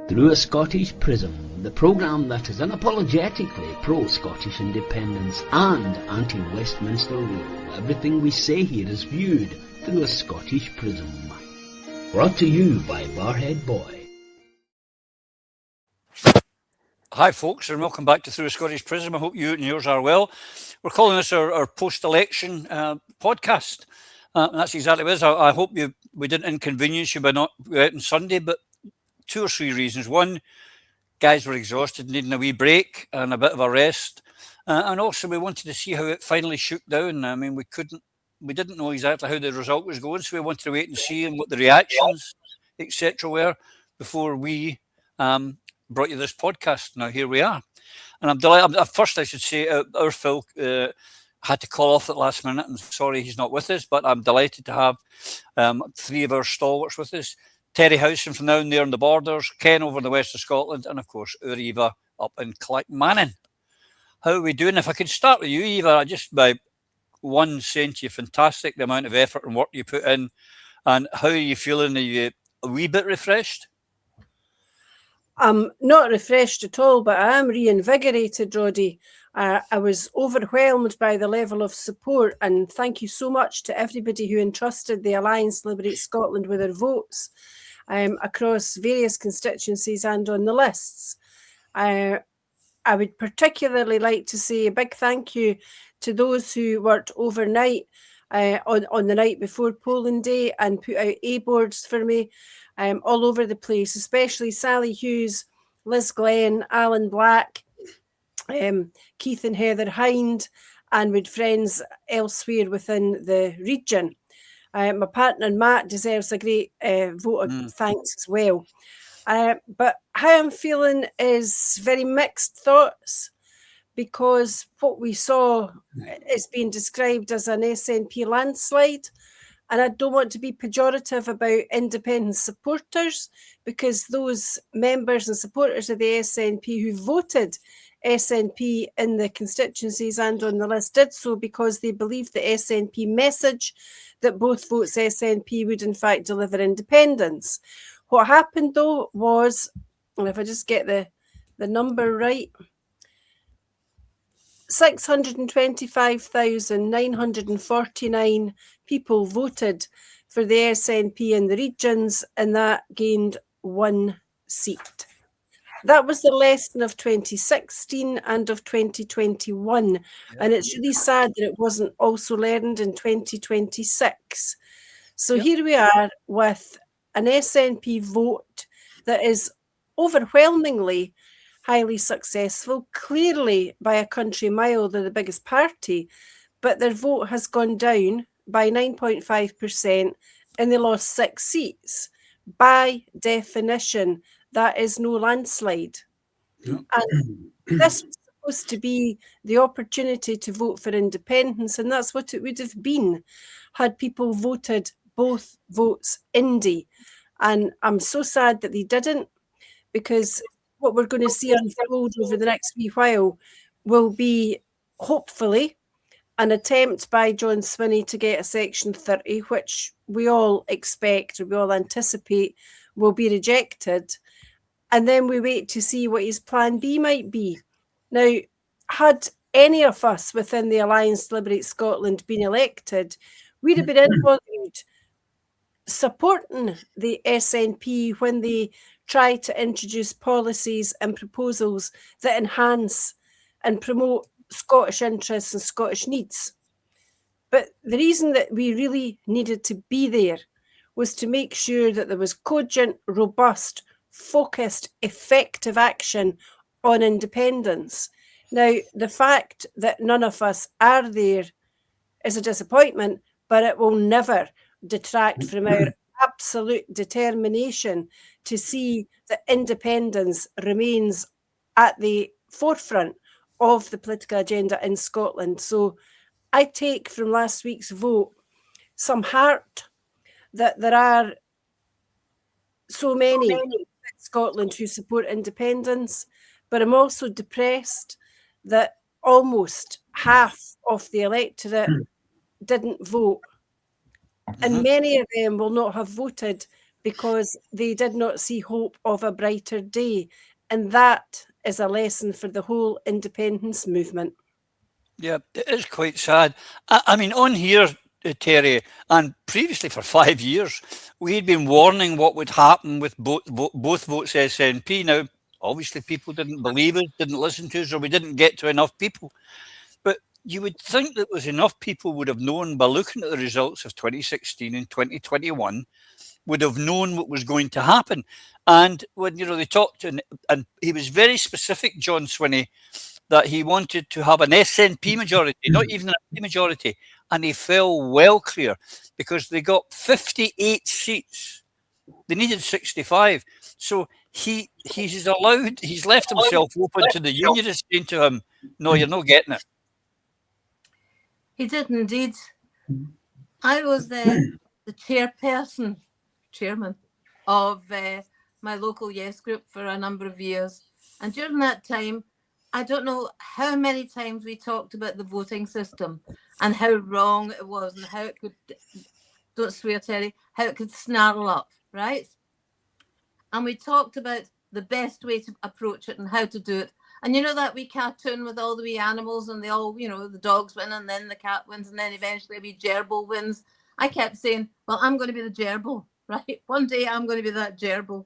Through a Scottish Prism, the programme that is unapologetically pro-Scottish independence and anti-Westminster rule. Everything we say here is viewed through a Scottish prism. Brought to you by Barhead Boy. Hi folks, and welcome back to Through a Scottish Prism. I hope you and yours are well. We're calling this our post-election podcast. That's exactly what it is. I hope we didn't inconvenience you by not out on Sunday, but 2 or 3 reasons. One, guys were exhausted, needing a wee break and a bit of a rest. And also we wanted to see how it finally shook down. I mean, we didn't know exactly how the result was going, so we wanted to wait and see and what the reactions, etc. were before we brought you this podcast. Now here we are. And I'm delighted. First, I should say our Phil had to call off at last minute. I'm sorry he's not with us, but I'm delighted to have 3 of our stalwarts with us. Terry Howson from down there on the borders, Ken over in the west of Scotland, and of course our Eva up in Clackmannan. How are we doing? If I could start with you, Eva, just by one saying to you, fantastic the amount of effort and work you put in, and how are you feeling? Are you a wee bit refreshed? I'm not refreshed at all, but I am reinvigorated, Roddy. I was overwhelmed by the level of support, and thank you so much to everybody who entrusted the Alliance Liberate Scotland with their votes across various constituencies and on the lists. I would particularly like to say a big thank you to those who worked overnight on the night before polling day and put out A-boards for me all over the place, especially Sally Hughes, Liz Glenn, Alan Black, Keith and Heather Hind, and with friends elsewhere within the region. My partner Matt deserves a great vote of thanks as well. But how I'm feeling is very mixed thoughts, because what we saw is being described as an SNP landslide. And I don't want to be pejorative about independent supporters, because those members and supporters of the SNP who voted SNP in the constituencies and on the list did so because they believed the SNP message that both votes SNP would in fact deliver independence. What happened though was, and if I just get the number right, 625,949 people voted for the SNP in the regions, and that gained 1 seat. That was the lesson of 2016 and of 2021, and it's really sad that it wasn't also learned in 2026. So here we are with an SNP vote that is overwhelmingly highly successful, clearly by a country mile. They're the biggest party, but their vote has gone down by 9.5% and they lost 6 seats. By definition, that is no landslide. Yeah. And this was supposed to be the opportunity to vote for independence, and that's what it would have been had people voted both votes indie. And I'm so sad that they didn't, because what we're going to see unfold over the next wee while will be, hopefully, an attempt by John Swinney to get a Section 30, which we all expect, or we all anticipate, will be rejected. And then we wait to see what his plan B might be. Now, had any of us within the Alliance Liberate Scotland been elected, we'd have been involved supporting the SNP when they try to introduce policies and proposals that enhance and promote Scottish interests and Scottish needs. But the reason that we really needed to be there was to make sure that there was cogent, robust, focused, effective action on independence. Now, the fact that none of us are there is a disappointment, but it will never detract from our absolute determination to see that independence remains at the forefront of the political agenda in Scotland. So I take from last week's vote some heart that there are so many in Scotland who support independence, but I'm also depressed that almost half of the electorate didn't vote. And many of them will not have voted because they did not see hope of a brighter day. And that is a lesson for the whole independence movement. Yeah, it is quite sad. I mean, on here, Terry, and previously for 5 years, we had been warning what would happen with both votes SNP. Now, obviously, people didn't believe us, didn't listen to us, or we didn't get to enough people. But you would think that was enough people would have known by looking at the results of 2016 and 2021, would have known what was going to happen. And when, they talked, and he was very specific, John Swinney, that he wanted to have an SNP majority, not even a majority. And he fell well clear because they got 58 seats. They needed 65. So he's left himself open to the Unionists saying to him, no, you're not getting it. He did indeed. I was the chairman of my local Yes group for a number of years. And during that time, I don't know how many times we talked about the voting system and how wrong it was and how it could, don't swear, Terry, how it could snarl up, right? And we talked about the best way to approach it and how to do it. And you know that wee cartoon with all the wee animals and they all, the dogs win and then the cat wins and then eventually a wee gerbil wins. I kept saying, well, I'm going to be the gerbil, right? One day I'm going to be that gerbil.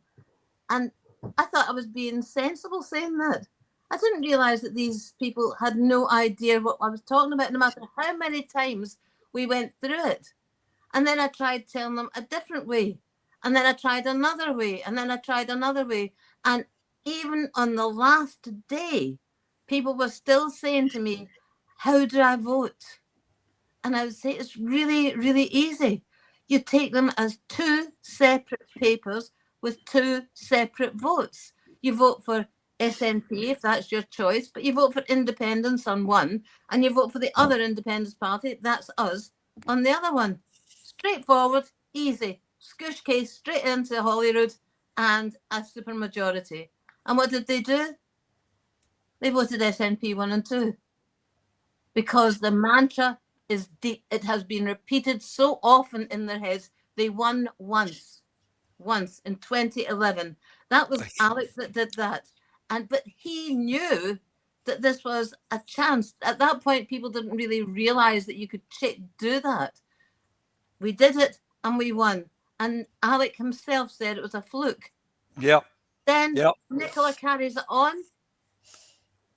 And I thought I was being sensible saying that. I didn't realise that these people had no idea what I was talking about, no matter how many times we went through it. And then I tried telling them a different way. And then I tried another way. And then I tried another way. And even on the last day, people were still saying to me, how do I vote? And I would say, it's really, really easy. You take them as two separate papers with two separate votes. You vote for SNP, if that's your choice, but you vote for independence on one, and you vote for the other independence party, that's us, on the other one. Straightforward, easy, scoosh case, straight into Holyrood, and a supermajority. And what did they do? They voted SNP 1 and 2. Because the mantra is deep, it has been repeated so often in their heads. They won once in 2011. That was Alex that did that. But he knew that this was a chance. At that point, people didn't really realize that you could do that. We did it and we won. And Alec himself said it was a fluke. Yeah. Then Nicola carries it on.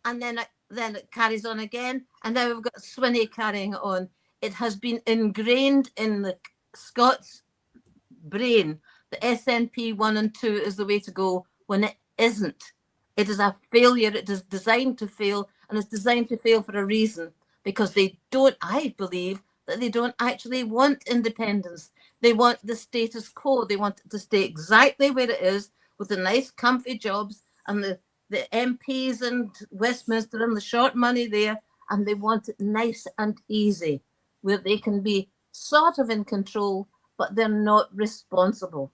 And then it carries on again. And now we've got Swinney carrying it on. It has been ingrained in the Scots brain. The SNP 1 and 2 is the way to go when it isn't. It is a failure. It is designed to fail, and it's designed to fail for a reason, because they don't, I believe, that they don't actually want independence. They want the status quo. They want it to stay exactly where it is with the nice, comfy jobs and the MPs and Westminster and the short money there, and they want it nice and easy, where they can be sort of in control, but they're not responsible.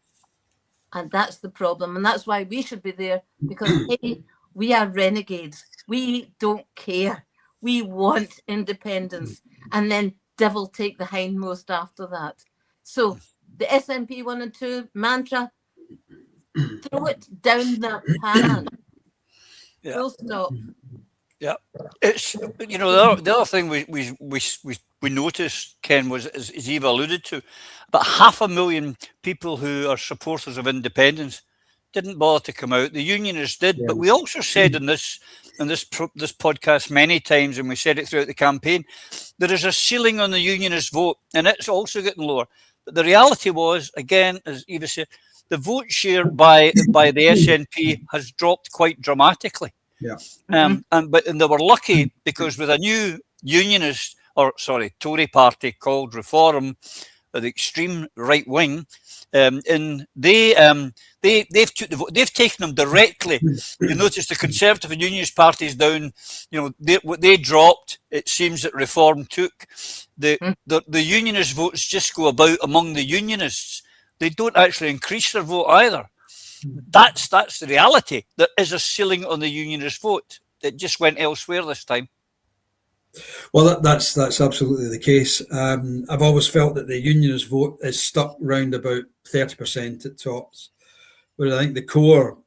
And that's the problem. And that's why we should be there, because hey, we are renegades. We don't care. We want independence. And then devil take the hindmost after that. So the SNP 1 and 2 mantra, throw it down the pan. Yeah. Full stop. Yeah. It's, the other thing we noticed, Ken, was, as Eva alluded to, about 500,000 people who are supporters of independence didn't bother to come out. The Unionists did, but we also said in this podcast many times, and we said it throughout the campaign, there is a ceiling on the Unionist vote, and it's also getting lower. But the reality was, again, as Eva said, the vote share by the SNP has dropped quite dramatically. Yeah. But they were lucky, because with a new Tory party called Reform, the extreme right wing, and they've taken them directly. You notice the Conservative and Unionist parties down. What they dropped, it seems that Reform took. The Unionist votes just go about among the Unionists. They don't actually increase their vote either. That's the reality. There is a ceiling on the Unionist vote. It just went elsewhere this time. Well, that's absolutely the case. I've always felt that the Unionist vote is stuck round about 30% at tops, whereas I think the core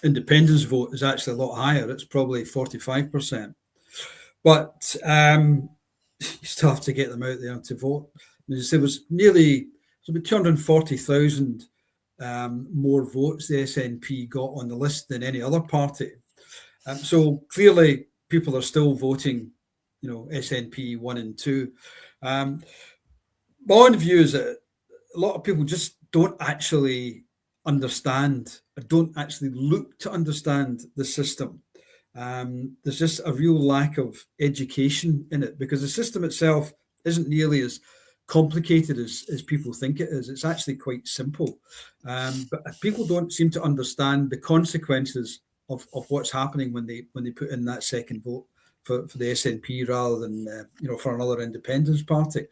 independence vote is actually a lot higher. It's probably 45%. But you still have to get them out there to vote. There was about 240,000 more votes the SNP got on the list than any other party. So clearly people are still voting, SNP 1 and 2. My own view is that a lot of people just don't actually understand, or don't actually look to understand the system. There's just a real lack of education in it, because the system itself isn't nearly as complicated as people think it is. It's actually quite simple. But people don't seem to understand the consequences of what's happening when they put in that second vote for the SNP rather than for another independence party.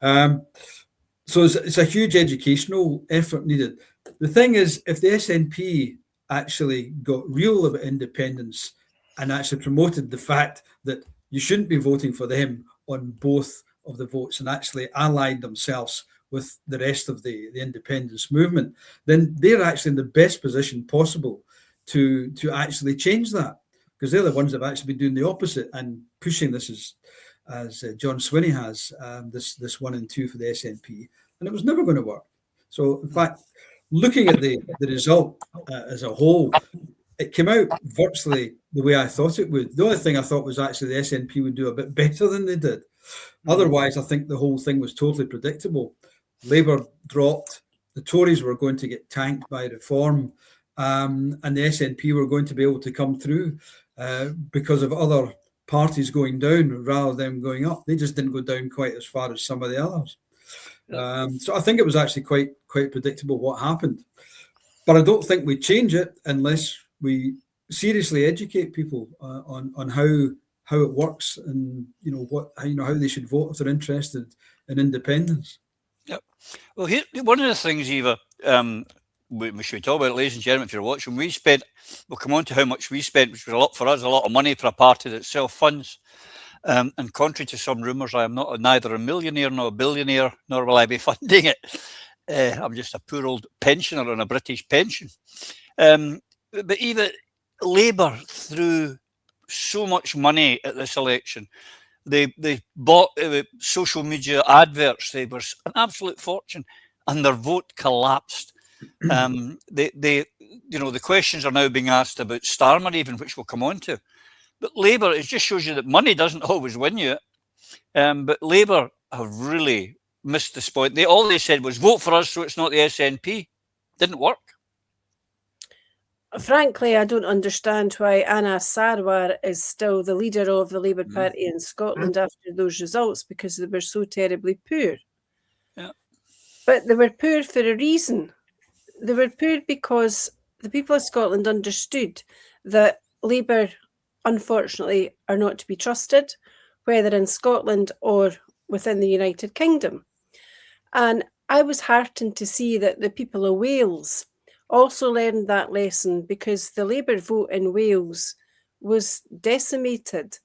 So it's a huge educational effort needed. The thing is, if the SNP actually got real about independence and actually promoted the fact that you shouldn't be voting for them on both of the votes, and actually allied themselves with the rest of the independence movement, then they're actually in the best position possible to actually change that, because they're the ones that have actually been doing the opposite and pushing this as John Swinney has, this 1 and 2 for the SNP, and it was never going to work. So in fact, looking at the result as a whole, it came out virtually the way I thought it would. The only thing I thought was actually the SNP would do a bit better than they did. Otherwise, I think the whole thing was totally predictable. Labour dropped, the Tories were going to get tanked by reform, and the SNP were going to be able to come through because of other parties going down rather than going up. They just didn't go down quite as far as some of the others. So I think it was actually quite predictable what happened. But I don't think we change it unless we seriously educate people on how it works, and how they should vote if they're interested in independence. Yep. Well, here, one of the things, Eva, we should talk about, ladies and gentlemen, if you're watching, we'll come on to how much we spent, which was a lot for us, a lot of money for a party that self-funds. And contrary to some rumours, I am neither a millionaire nor a billionaire, nor will I be funding it. I'm just a poor old pensioner on a British pension. But Eva, Labour threw so much money at this election. They bought social media adverts. They were an absolute fortune, and their vote collapsed. The questions are now being asked about Starmer, even, which we'll come on to. But Labour, it just shows you that money doesn't always win you. But Labour have really missed this point. All they said was vote for us so it's not the SNP. Didn't work. Frankly, I don't understand why Anna Sarwar is still the leader of the Labour Party in Scotland after those results, because they were so terribly poor. Yeah. But they were poor for a reason. They were poor because the people of Scotland understood that Labour, unfortunately, are not to be trusted, whether in Scotland or within the United Kingdom. And I was heartened to see that the people of Wales also learned that lesson, because the Labour vote in Wales was decimated.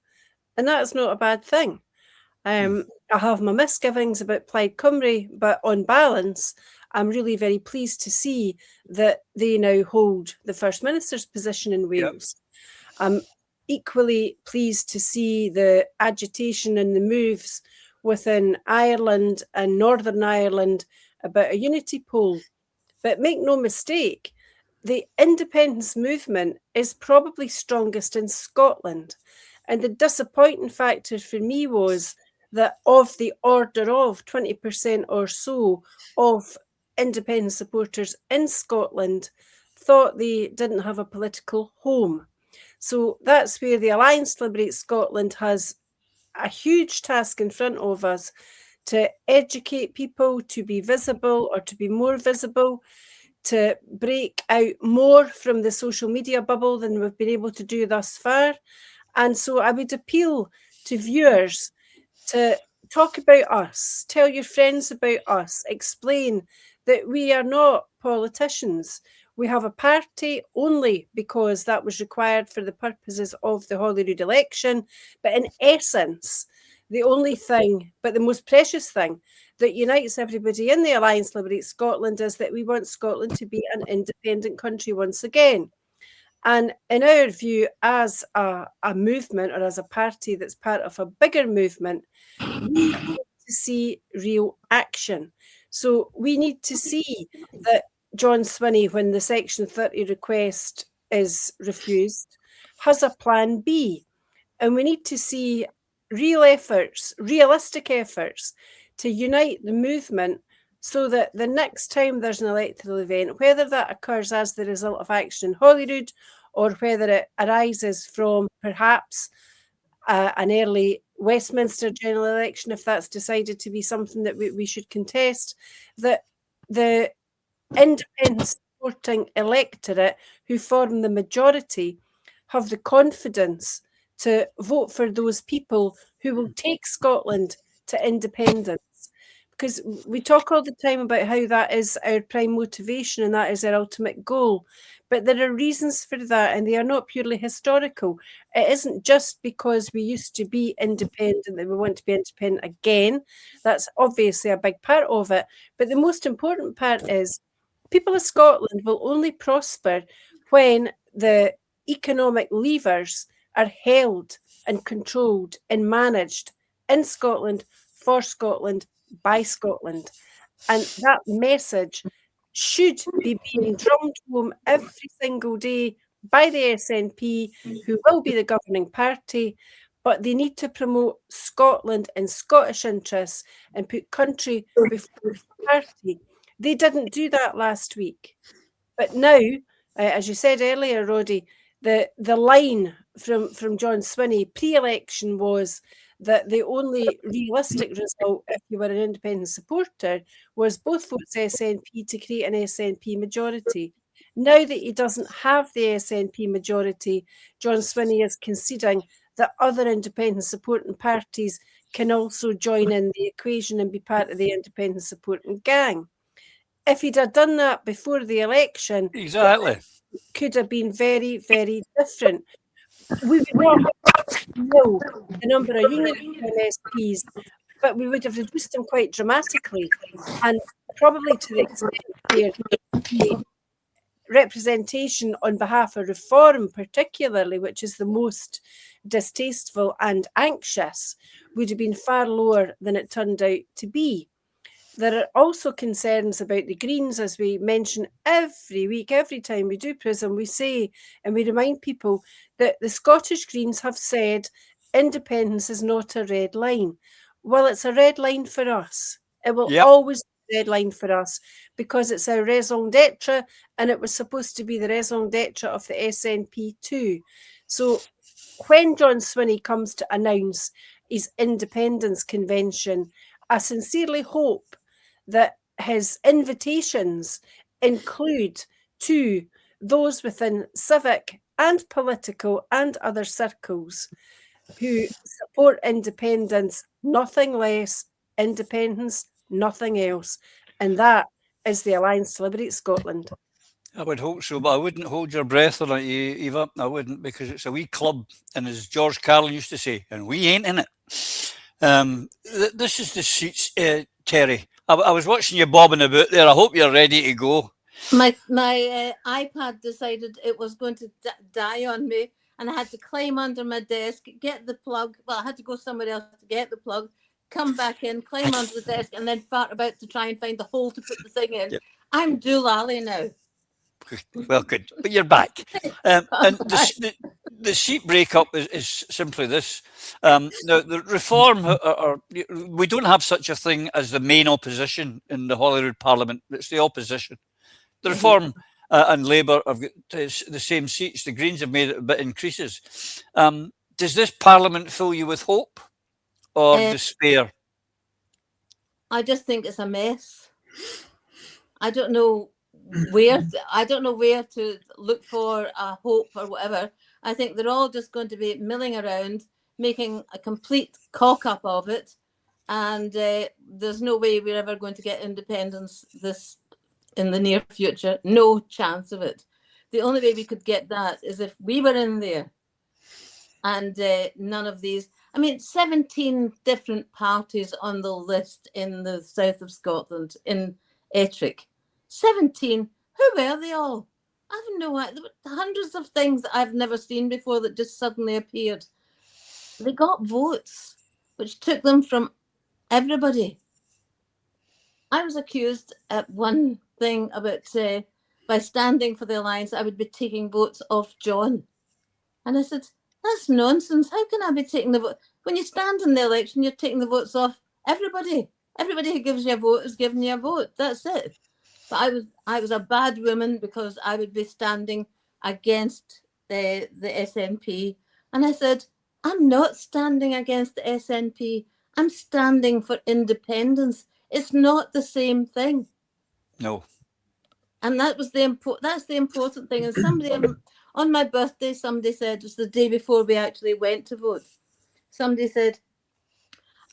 And that's not a bad thing. I have my misgivings about Plaid Cymru, but on balance, I'm really very pleased to see that they now hold the First Minister's position in Wales. Yep. I'm equally pleased to see the agitation and the moves within Ireland and Northern Ireland about a unity poll. But make no mistake, the independence movement is probably strongest in Scotland. And the disappointing factor for me was that of the order of 20% or so of independent supporters in Scotland thought they didn't have a political home. So that's where the Alliance to Liberate Scotland has a huge task in front of us, to educate people, to be visible or to be more visible, to break out more from the social media bubble than we've been able to do thus far. And so I would appeal to viewers to talk about us, tell your friends about us, explain that we are not politicians. We have a party only because that was required for the purposes of the Holyrood election. But in essence, the only thing, but the most precious thing that unites everybody in the Alliance Liberate Scotland is that we want Scotland to be an independent country once again. And in our view, as a movement or as a party that's part of a bigger movement, we need to see real action. So we need to see that John Swinney, when the Section 30 request is refused, has a plan B. And we need to see real efforts, realistic efforts to unite the movement so that the next time there's an electoral event, whether that occurs as the result of action in Holyrood or whether it arises from perhaps an early Westminster general election, if that's decided to be something that we should contest, that the independent supporting electorate who form the majority have the confidence to vote for those people who will take Scotland to independence. Because we talk all the time about how that is our prime motivation and that is our ultimate goal. But there are reasons for that, and they are not purely historical. It isn't just because we used to be independent that we want to be independent again. That's obviously a big part of it. But the most important part is people of Scotland will only prosper when the economic levers are held and controlled and managed in Scotland, for Scotland, by Scotland. And that message should be being drummed home every single day by the SNP, who will be the governing party, but they need to promote Scotland and Scottish interests and put country before party. They didn't do that last week. But now, as you said earlier, Roddy, the line from John Swinney pre-election was that the only realistic result, if you were an independent supporter, was both votes SNP to create an SNP majority. Now that he doesn't have the SNP majority, John Swinney is conceding that other independent supporting parties can also join in the equation and be part of the independent supporting gang. If he'd have done that before the election, Exactly, it could have been very, very different. We would not know the number of Unionist MSPs, but we would have reduced them quite dramatically, and probably to the extent where the representation on behalf of reform, particularly, which is the most distasteful and anxious, would have been far lower than it turned out to be. There are also concerns about the Greens, as we mention every week, every time we do Prism, we say and we remind people that the Scottish Greens have said independence is not a red line. Well, it's a red line for us. It will always be a red line for us because it's our raison d'etre, and it was supposed to be the raison d'etre of the SNP too. So when John Swinney comes to announce his independence convention, I sincerely hope that his invitations include to those within civic and political and other circles who support independence, nothing less, independence, nothing else. And that is the Alliance to Liberate Scotland. I would hope so, but I wouldn't hold your breath on it, Eva. I wouldn't, because it's a wee club, and as George Carlin used to say, and we ain't in it. This is the seats, Terry. I was watching you bobbing about there. I hope you're ready to go. My iPad decided it was going to die on me, and I had to climb under my desk, get the plug. Well, I had to go somewhere else to get the plug, come back in, climb under the desk, and then fart about to try and find the hole to put the thing in. Yep. I'm doolally now. Well, good, but you're back. And the seat breakup is simply this. Now, the reform, we don't have such a thing as the main opposition in the Holyrood Parliament. It's the opposition. The reform and Labour have got the same seats. The Greens have made it a bit increases. Does this Parliament fill you with hope or despair? I just think it's a mess. I don't know where to look for a hope or whatever. I think they're all just going to be milling around, making a complete cock up of it, and there's no way we're ever going to get independence this in the near future. No chance of it. The only way we could get that is if we were in there. And none of these, 17 different parties on the list in the south of Scotland, in Ettrick. 17. Who were they all? I have no idea. There were hundreds of things that I've never seen before that just suddenly appeared. They got votes, which took them from everybody. I was accused at one thing about by standing for the alliance, I would be taking votes off John. And I said, that's nonsense. How can I be taking the vote? When you stand in the election, you're taking the votes off everybody. Everybody who gives you a vote is giving you a vote. That's it. But I was a bad woman because I would be standing against the SNP. And I said, I'm not standing against the SNP. I'm standing for independence. It's not the same thing. No. And that's the important thing. And somebody on my birthday, somebody said, it was the day before we actually went to vote. Somebody said,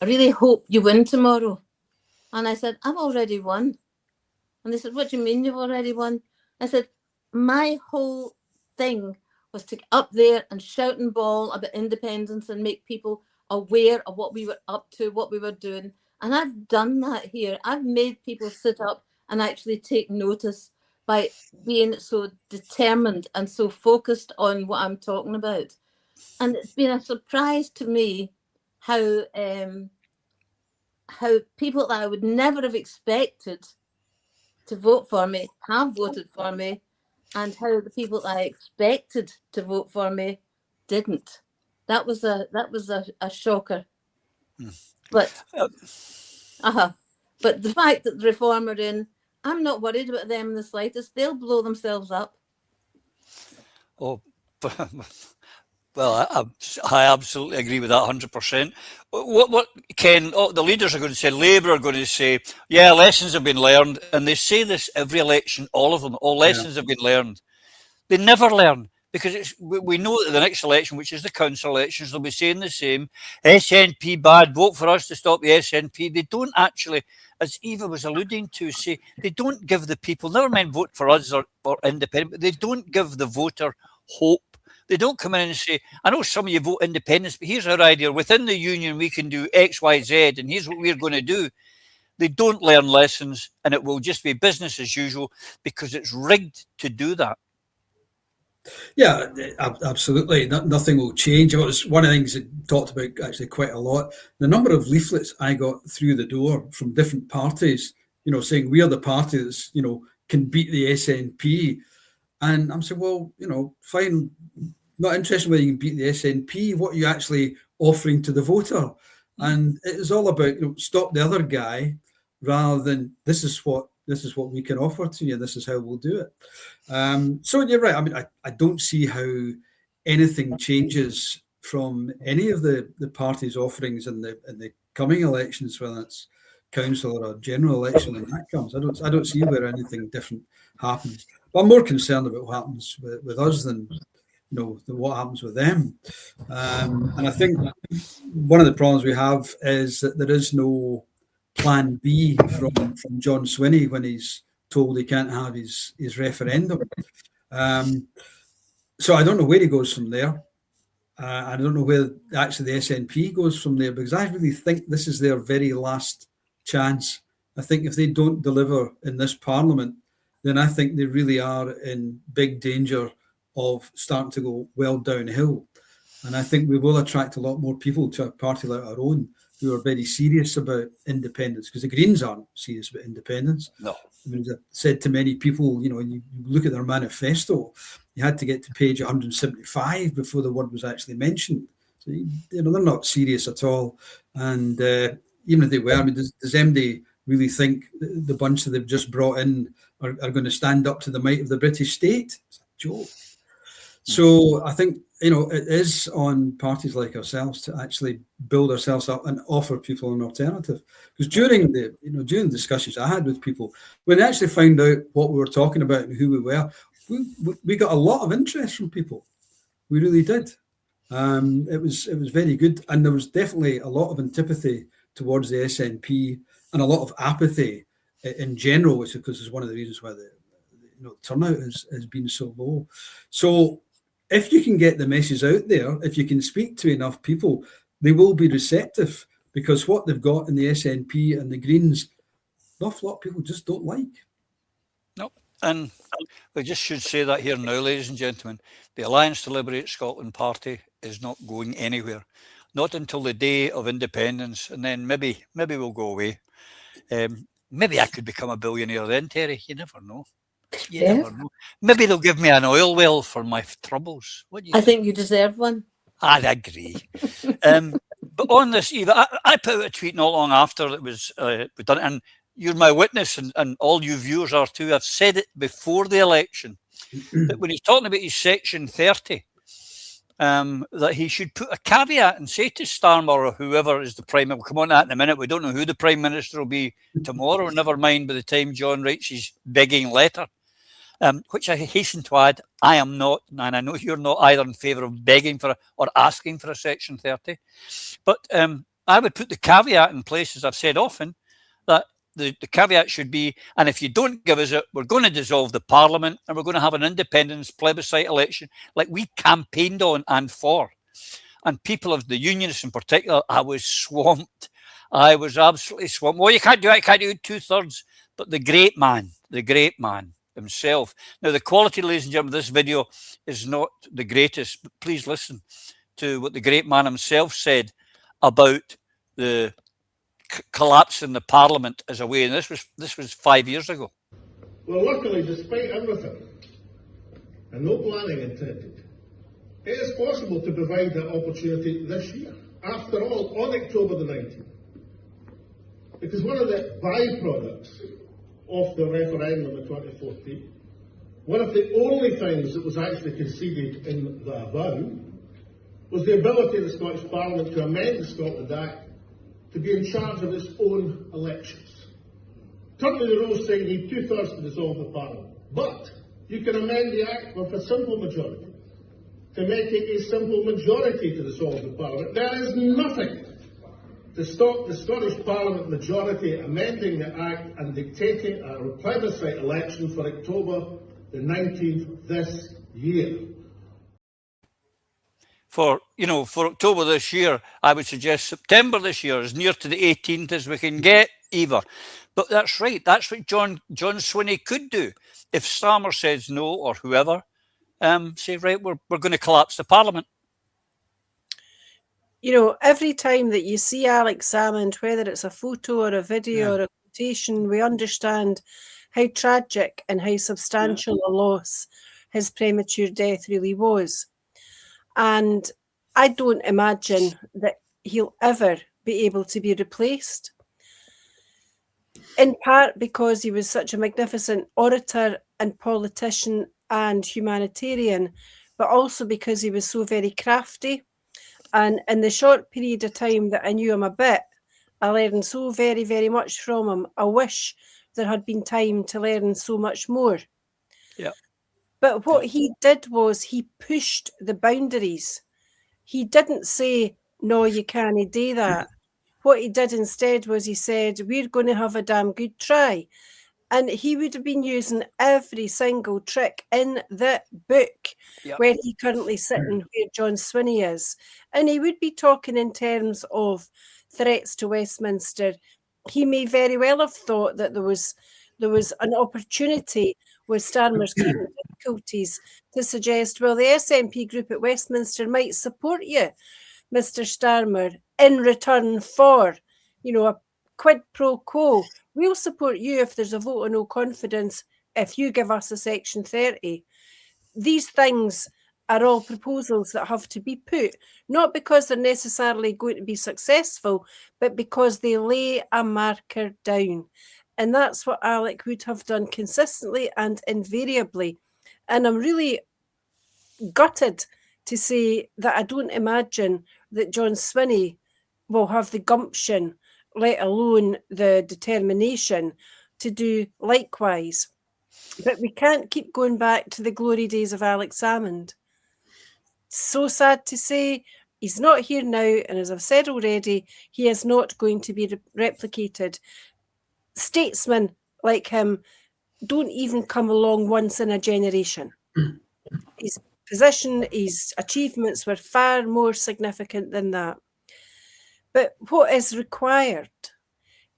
I really hope you win tomorrow. And I said, I've already won. And they said, what do you mean you've already won? I said, my whole thing was to get up there and shout and bawl about independence and make people aware of what we were up to, what we were doing. And I've done that here. I've made people sit up and actually take notice by being so determined and so focused on what I'm talking about. And it's been a surprise to me how people that I would never have expected to vote for me have voted for me, and how the people that I expected to vote for me didn't. That was a shocker. But but the fact that the Reform are in, I'm not worried about them in the slightest. They'll blow themselves up. Oh, well, I absolutely agree with that 100%. What Ken, the leaders are going to say, Labour are going to say, yeah, lessons have been learned. And they say this every election, all of them, all lessons have been learned. They never learn, because we know that the next election, which is the council elections, they'll be saying the same. SNP bad, vote for us to stop the SNP. They don't actually, as Eva was alluding to, say, they don't give the people, never mind vote for us or independent, but they don't give the voter hope. They don't come in and say, I know some of you vote independence, but here's our idea. Within the union, we can do X, Y, Z, and here's what we're going to do. They don't learn lessons, and it will just be business as usual because it's rigged to do that. Yeah, absolutely. Nothing will change. It was one of the things that talked about actually quite a lot. The number of leaflets I got through the door from different parties, saying we are the party that's, can beat the SNP. And I'm saying, well, fine, not interested whether you can beat the SNP. What are you actually offering to the voter? And it is all about, stop the other guy, rather than this is what we can offer to you. This is how we'll do it. So you're right. I don't see how anything changes from any of the parties' offerings in the coming elections, whether it's council or a general election when that comes. I don't see where anything different happens. But I'm more concerned about what happens with us than what happens with them. And I think one of the problems we have is that there is no plan B from John Swinney when he's told he can't have his referendum. So I don't know where he goes from there. I don't know where actually the SNP goes from there, because I really think this is their very last chance. I think if they don't deliver in this parliament, then I think they really are in big danger of starting to go well downhill. And I think we will attract a lot more people to a party like our own who are very serious about independence, because the Greens aren't serious about independence. No. As I said to many people, you look at their manifesto, you had to get to page 175 before the word was actually mentioned. So, they're not serious at all. And even if they were, does MD really think the bunch that they've just brought in are going to stand up to the might of the British state? It's a joke. So I think, it is on parties like ourselves to actually build ourselves up and offer people an alternative. Because during the discussions I had with people, when they actually found out what we were talking about and who we were, we got a lot of interest from people. We really did. It was very good. And there was definitely a lot of antipathy towards the SNP and a lot of apathy in general, which of course is one of the reasons why the turnout has been so low. So if you can get the message out there, if you can speak to enough people, they will be receptive, because what they've got in the SNP and the Greens, an awful lot of people just don't like. No, and we just should say that here now, ladies and gentlemen, the Alliance to Liberate Scotland party is not going anywhere, not until the day of independence, and then maybe we'll go away. Maybe I could become a billionaire then, Terry. You never know. You never know. Maybe they'll give me an oil well for my troubles. What do you think? think you deserve one. I'd agree. But on this, Eva, I put out a tweet not long after it was done, and you're my witness, and all you viewers are too. I've said it before the election, that when he's talking about his Section 30, that he should put a caveat and say to Starmer or whoever is the Prime Minister, we'll come on to that in a minute, we don't know who the Prime Minister will be tomorrow, never mind by the time John writes his begging letter, which I hasten to add, I am not, and I know you're not either, in favour of begging for or asking for a Section 30. But I would put the caveat in place, as I've said often, that the caveat should be, and if you don't give us it, we're going to dissolve the Parliament and we're going to have an independence plebiscite election like we campaigned on and for. And people of the Unionists in particular, I was swamped. I was absolutely swamped. Well, you can't do it, you can't do 2/3. But the great man himself. Now, the quality, ladies and gentlemen, of this video is not the greatest, but please listen to what the great man himself said about the collapse in the Parliament as a way, and this was 5 years ago. Well, luckily, despite everything, and no planning intended, it is possible to provide that opportunity this year. After all, on October the 19th, because one of the byproducts of the referendum in 2014, one of the only things that was actually conceded in the vow was the ability of the Scottish Parliament to amend the Scotland Act to be in charge of its own elections. Currently the rules say you need 2/3 to dissolve the Parliament, but you can amend the Act with a simple majority to make it a simple majority to dissolve the Parliament. There is nothing to stop the Scottish Parliament majority amending the Act and dictating a plebiscite election for October the 19th this year. For October this year, I would suggest September this year, as near to the 18th as we can get, Eva. But that's right. That's what John Swinney could do. If Starmer says no, or whoever, say, right, we're going to collapse the Parliament. Every time that you see Alex Salmond, whether it's a photo or a video or a quotation, we understand how tragic and how substantial a loss his premature death really was. And I don't imagine that he'll ever be able to be replaced, in part because he was such a magnificent orator and politician and humanitarian, but also because he was so very crafty. And in the short period of time that I knew him a bit, I learned so very, very much from him. I wish there had been time to learn so much more. Yeah. But what he did was he pushed the boundaries. He didn't say, no, you can't do that. What he did instead was he said, we're going to have a damn good try. And he would have been using every single trick in the book where he currently sitting, where John Swinney is. And he would be talking in terms of threats to Westminster. He may very well have thought that there was an opportunity with Starmer's current difficulties to suggest, well, the SNP group at Westminster might support you, Mr. Starmer, in return for, a quid pro quo. We'll support you if there's a vote of no confidence if you give us a Section 30. These things are all proposals that have to be put, not because they're necessarily going to be successful, but because they lay a marker down. And that's what Alec would have done consistently and invariably. And I'm really gutted to say that I don't imagine that John Swinney will have the gumption, let alone the determination, to do likewise. But we can't keep going back to the glory days of Alex Salmond. So sad to say, he's not here now, and as I've said already, he is not going to be replicated. Statesmen like him don't even come along once in a generation. His position, his achievements were far more significant than that. But what is required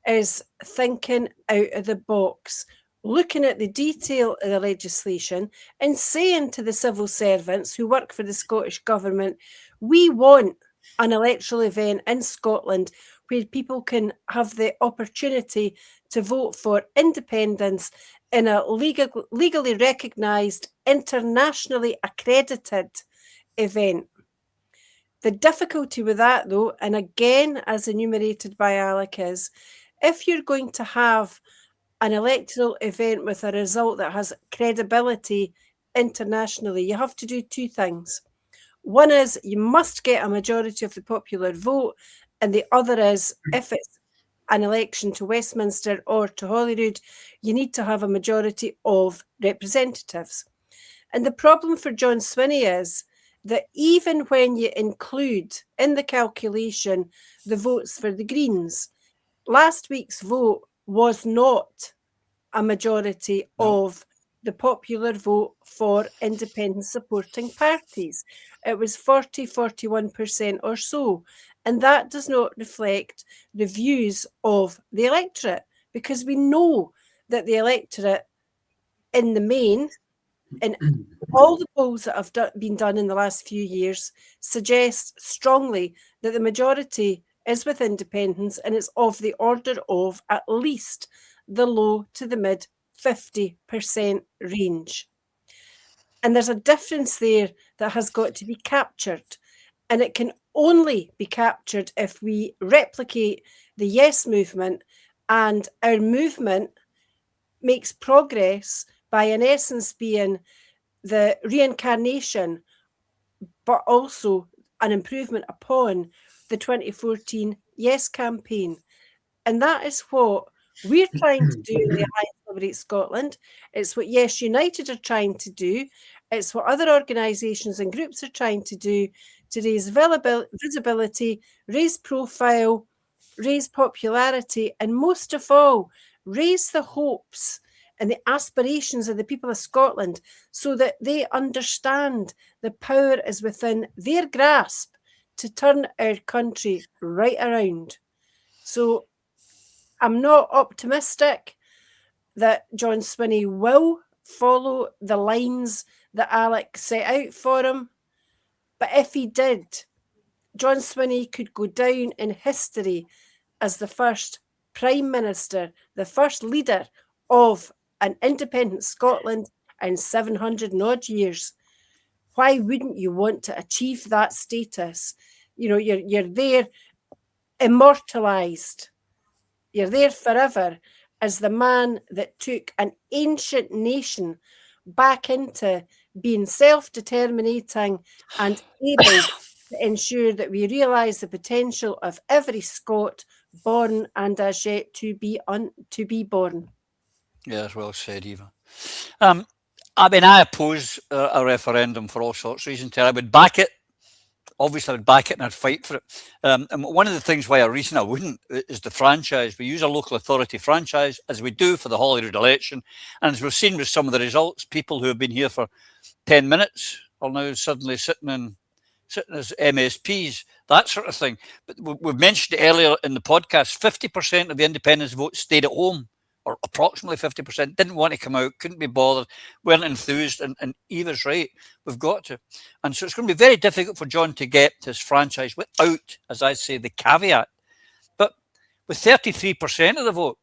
is thinking out of the box, looking at the detail of the legislation and saying to the civil servants who work for the Scottish Government, we want an electoral event in Scotland where people can have the opportunity to vote for independence in a legally recognised, internationally accredited event. The difficulty with that, though, and again, as enumerated by Alec, is if you're going to have an electoral event with a result that has credibility internationally, you have to do two things. One is you must get a majority of the popular vote, and the other is if it's an election to Westminster or to Holyrood, you need to have a majority of representatives. And the problem for John Swinney is that even when you include in the calculation the votes for the Greens, last week's vote was not a majority of the popular vote for independent supporting parties. It was 41% or so. And that does not reflect the views of the electorate, because we know that the electorate in the main, in all the polls that have been done in the last few years, suggest strongly that the majority is with independents, and it's of the order of at least the low to the mid 50% range. And there's a difference there that has got to be captured. And it can only be captured if we replicate the Yes movement, and our movement makes progress by, in essence, being the reincarnation, but also an improvement upon the 2014 Yes campaign. And that is what we're trying to do in the Alliance Liberate Scotland. It's what Yes United are trying to do. It's what other organisations and groups are trying to do, to raise visibility, raise profile, raise popularity, and most of all, raise the hopes and the aspirations of the people of Scotland, so that they understand the power is within their grasp to turn our country right around. So I'm not optimistic that John Swinney will follow the lines that Alex set out for him. But if he did, John Swinney could go down in history as the first Prime Minister, the first leader of an independent Scotland in 700 and odd years. Why wouldn't you want to achieve that status? You know, you're there immortalised. You're there forever as the man that took an ancient nation back into being self-determinating and able to ensure that we realise the potential of every Scot, born and as yet to be born. Yeah, as well said, Eva. I mean, I oppose a referendum for all sorts of reasons. I would back it. Obviously, I would back it and I'd fight for it. And one of the things why I reason I wouldn't is the franchise. We use a local authority franchise, as we do for the Holyrood election. And as we've seen with some of the results, people who have been here for 10 minutes are now suddenly sitting as MSPs, that sort of thing. But we've mentioned earlier in the podcast, 50% of the independence vote stayed at home, or approximately 50%, didn't want to come out, couldn't be bothered, weren't enthused, and Eva's right, we've got to. And so it's going to be very difficult for John to get his franchise without, as I say, the caveat. But with 33% of the vote,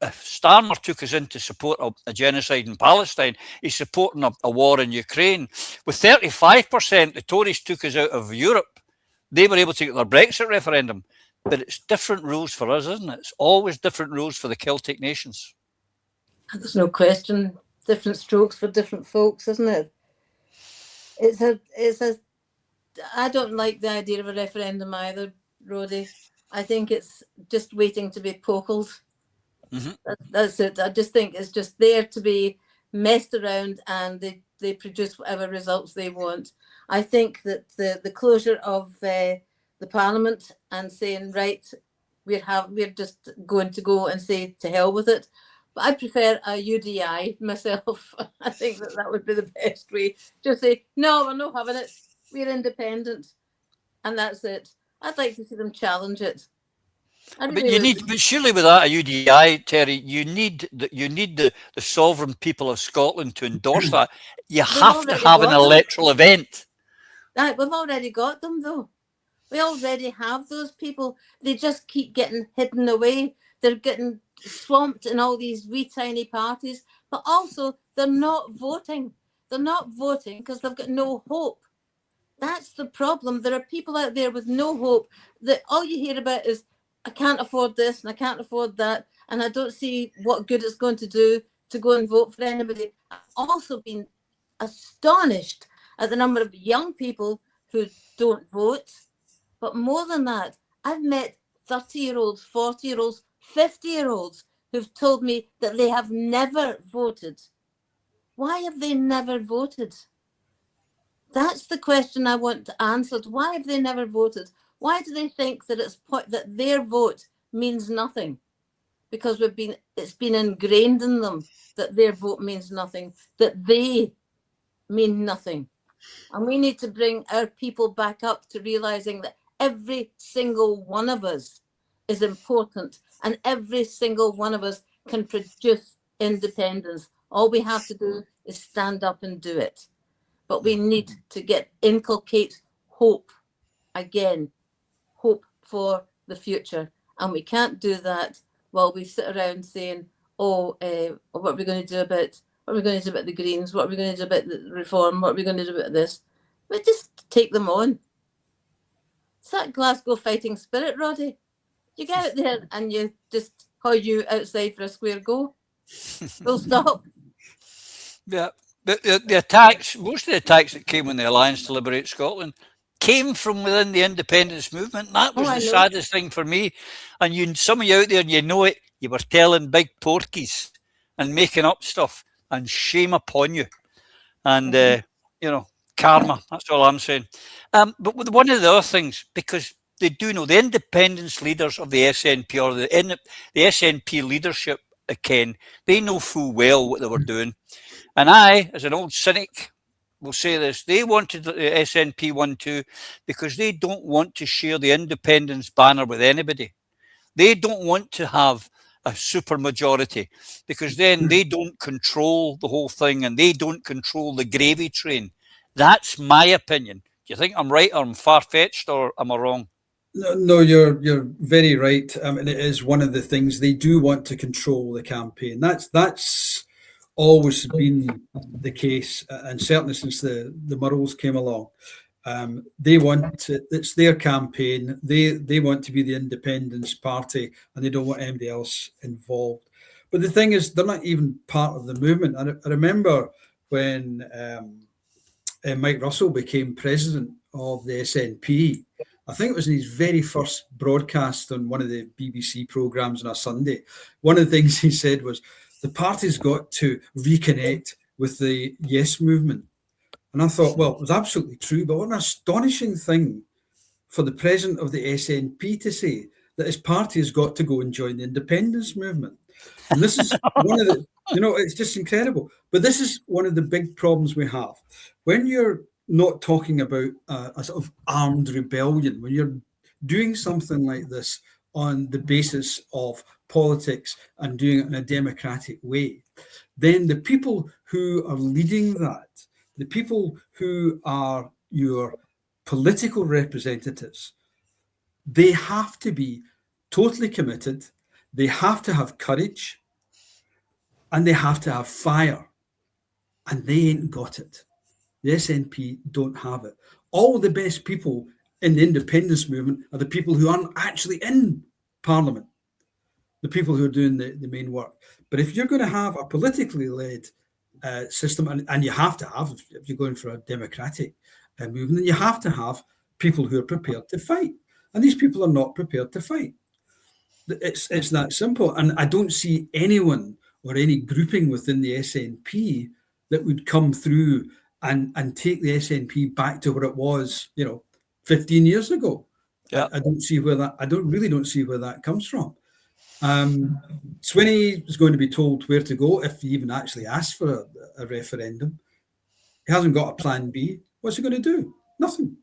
if Starmer took us in to support a genocide in Palestine, he's supporting a war in Ukraine. With 35%, the Tories took us out of Europe. They were able to get their Brexit referendum. But it's different rules for us, isn't it? It's always different rules for the Celtic nations. There's no question. Different strokes for different folks, isn't it? I don't like the idea of a referendum either, Roddy. I think it's just waiting to be poked. Mm-hmm. That's it. I just think it's just there to be messed around, and they produce whatever results they want. I think that the closure of the Parliament and saying, right, we're just going to go and say to hell with it. But I prefer a UDI myself. I think that would be the best way. Just say, no, we're not having it. We're independent. And that's it. I'd like to see them challenge it. But surely with that, a UDI, Terry, you need the sovereign people of Scotland to endorse that. You have to have an electoral event. We've already got them, though. We already have those people. They just keep getting hidden away. They're getting swamped in all these wee tiny parties, but also they're not voting. They're not voting because they've got no hope. That's the problem. There are people out there with no hope that all you hear about is, I can't afford this and I can't afford that, and I don't see what good it's going to do to go and vote for anybody. I've also been astonished at the number of young people who don't vote. But more than that, I've met 30-year-olds, 40-year-olds, 50-year-olds who've told me that they have never voted. Why have they never voted? That's the question I want answered. Why have they never voted? Why do they think that that their vote means nothing? Because it's been ingrained in them that their vote means nothing, that they mean nothing. And we need to bring our people back up to realizing that every single one of us is important, and every single one of us can produce independence. All we have to do is stand up and do it. But we need to inculcate hope again, hope for the future. And we can't do that while we sit around saying, what are we going to do about the Greens? What are we going to do about the reform? What are we going to do about this? We just take them on. It's that Glasgow fighting spirit, Roddy. You get out there and you just haul you outside for a square go. Full stop. Yeah. The attacks, most of the attacks that came on the Alliance to Liberate Scotland came from within the independence movement. That was the saddest thing for me. And some of you out there, you know it, you were telling big porkies and making up stuff, and shame upon you. And, karma, that's all I'm saying. But with one of the other things, because they do know, the independence leaders of the SNP or the SNP leadership, Ken, they know full well what they were doing. And I, as an old cynic, will say this: they wanted the SNP 1-2 because they don't want to share the independence banner with anybody. They don't want to have a super majority because then they don't control the whole thing and they don't control the gravy train. That's my opinion. Do you think I'm right or I'm far-fetched, or am I wrong? No, you're very right. And it is one of the things they do want to control the campaign. That's always been the case, and certainly since the Murrells came along. They want to, it's their campaign. They want to be the independence party, and they don't want anybody else involved. But the thing is, they're not even part of the movement. I remember when Mike Russell became president of the SNP. I think it was in his very first broadcast on one of the BBC programmes on a Sunday. One of the things he said was, the party's got to reconnect with the Yes movement. And I thought, well, it was absolutely true, but what an astonishing thing for the president of the SNP to say, that his party has got to go and join the independence movement. And this is one of the, it's just incredible. But this is one of the big problems we have. When you're not talking about a sort of armed rebellion, when you're doing something like this on the basis of politics and doing it in a democratic way, then the people who are leading that, the people who are your political representatives, they have to be totally committed, they have to have courage, and they have to have fire. And they ain't got it. The SNP don't have it. All the best people in the independence movement are the people who aren't actually in Parliament, the people who are doing the main work. But if you're going to have a politically led system, and you have to have, if you're going for a democratic movement, then you have to have people who are prepared to fight. And these people are not prepared to fight. It's that simple. And I don't see anyone or any grouping within the SNP that would come through and take the SNP back to where it was, 15 years ago. Yeah. I don't see where that. I don't see where that comes from. Swinney is going to be told where to go if he even actually asks for a referendum. He hasn't got a plan B. What's he going to do? Nothing.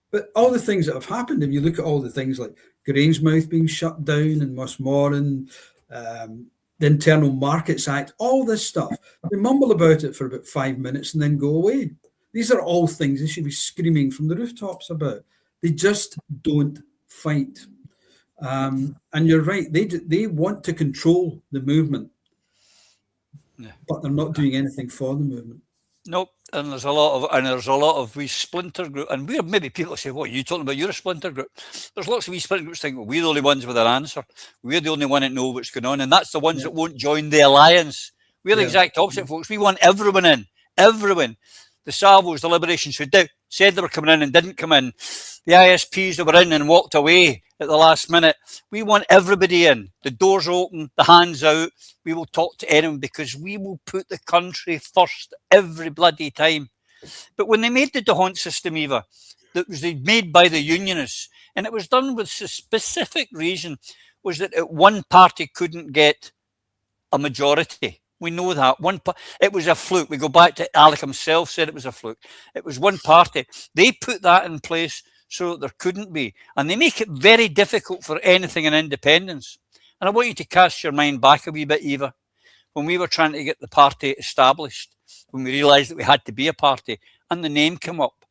But all the things that have happened, if you look at all the things like Grangemouth being shut down and Mossmoran, the Internal Markets Act, all this stuff, they mumble about it for about 5 minutes and then go away. These are all things they should be screaming from the rooftops about. They just don't fight. And you're right, they want to control the movement, but they're not doing anything for the movement. Nope. And there's a lot of wee splinter group, and we're maybe people say, "What are you talking about? You're a splinter group." There's lots of wee splinter groups think, "Well, we're the only ones with an answer. We're the only one that know what's going on," and that's the ones that won't join the alliance. We're the exact opposite, folks. We want everyone in, everyone. The Salvos, the Liberations, who said they were coming in and didn't come in. The ISPs that were in and walked away at the last minute. We want everybody in. The doors open, the hands out. We will talk to anyone because we will put the country first every bloody time. But when they made the D'Hondt system, Eva, that was made by the Unionists, and it was done with a specific reason, was that one party couldn't get a majority. We know that. It was a fluke. We go back to Alex himself said it was a fluke. It was one party. They put that in place so that there couldn't be. And they make it very difficult for anything in independence. And I want you to cast your mind back a wee bit, Eva, when we were trying to get the party established, when we realised that we had to be a party, and the name came up.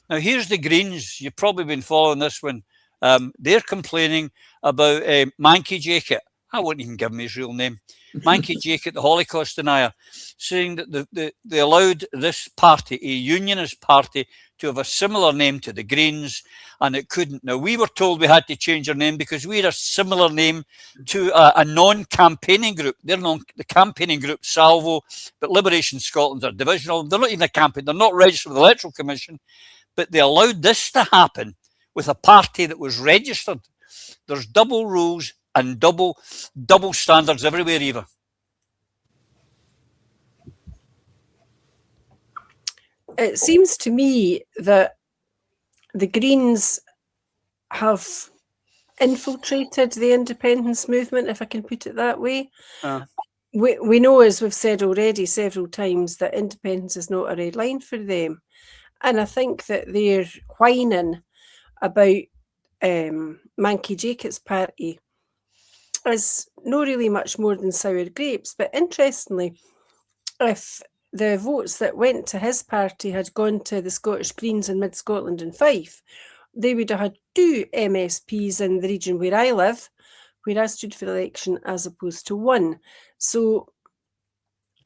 Now, here's the Greens. You've probably been following this one. They're complaining about Manky Jacket. I won't even give him his real name. Manky Jacket, the Holocaust denier, saying that they allowed this party, a Unionist party, to have a similar name to the Greens, and it couldn't. Now, we were told we had to change our name because we had a similar name to a non-campaigning group. They're the campaigning group, Salvo, but Liberation Scotland are divisional. They're not even a campaign. They're not registered with the Electoral Commission, but they allowed this to happen with a party that was registered. There's double rules and double standards everywhere, Eva. It seems to me that the Greens have infiltrated the independence movement, if I can put it that way. We know, as we've said already several times, that independence is not a red line for them. And I think that they're whining about Manky Jacob's party is not really much more than sour grapes. But interestingly, if the votes that went to his party had gone to the Scottish Greens in Mid-Scotland and Fife, they would have had 2 MSPs in the region where I live, where I stood for the election, as opposed to 1. So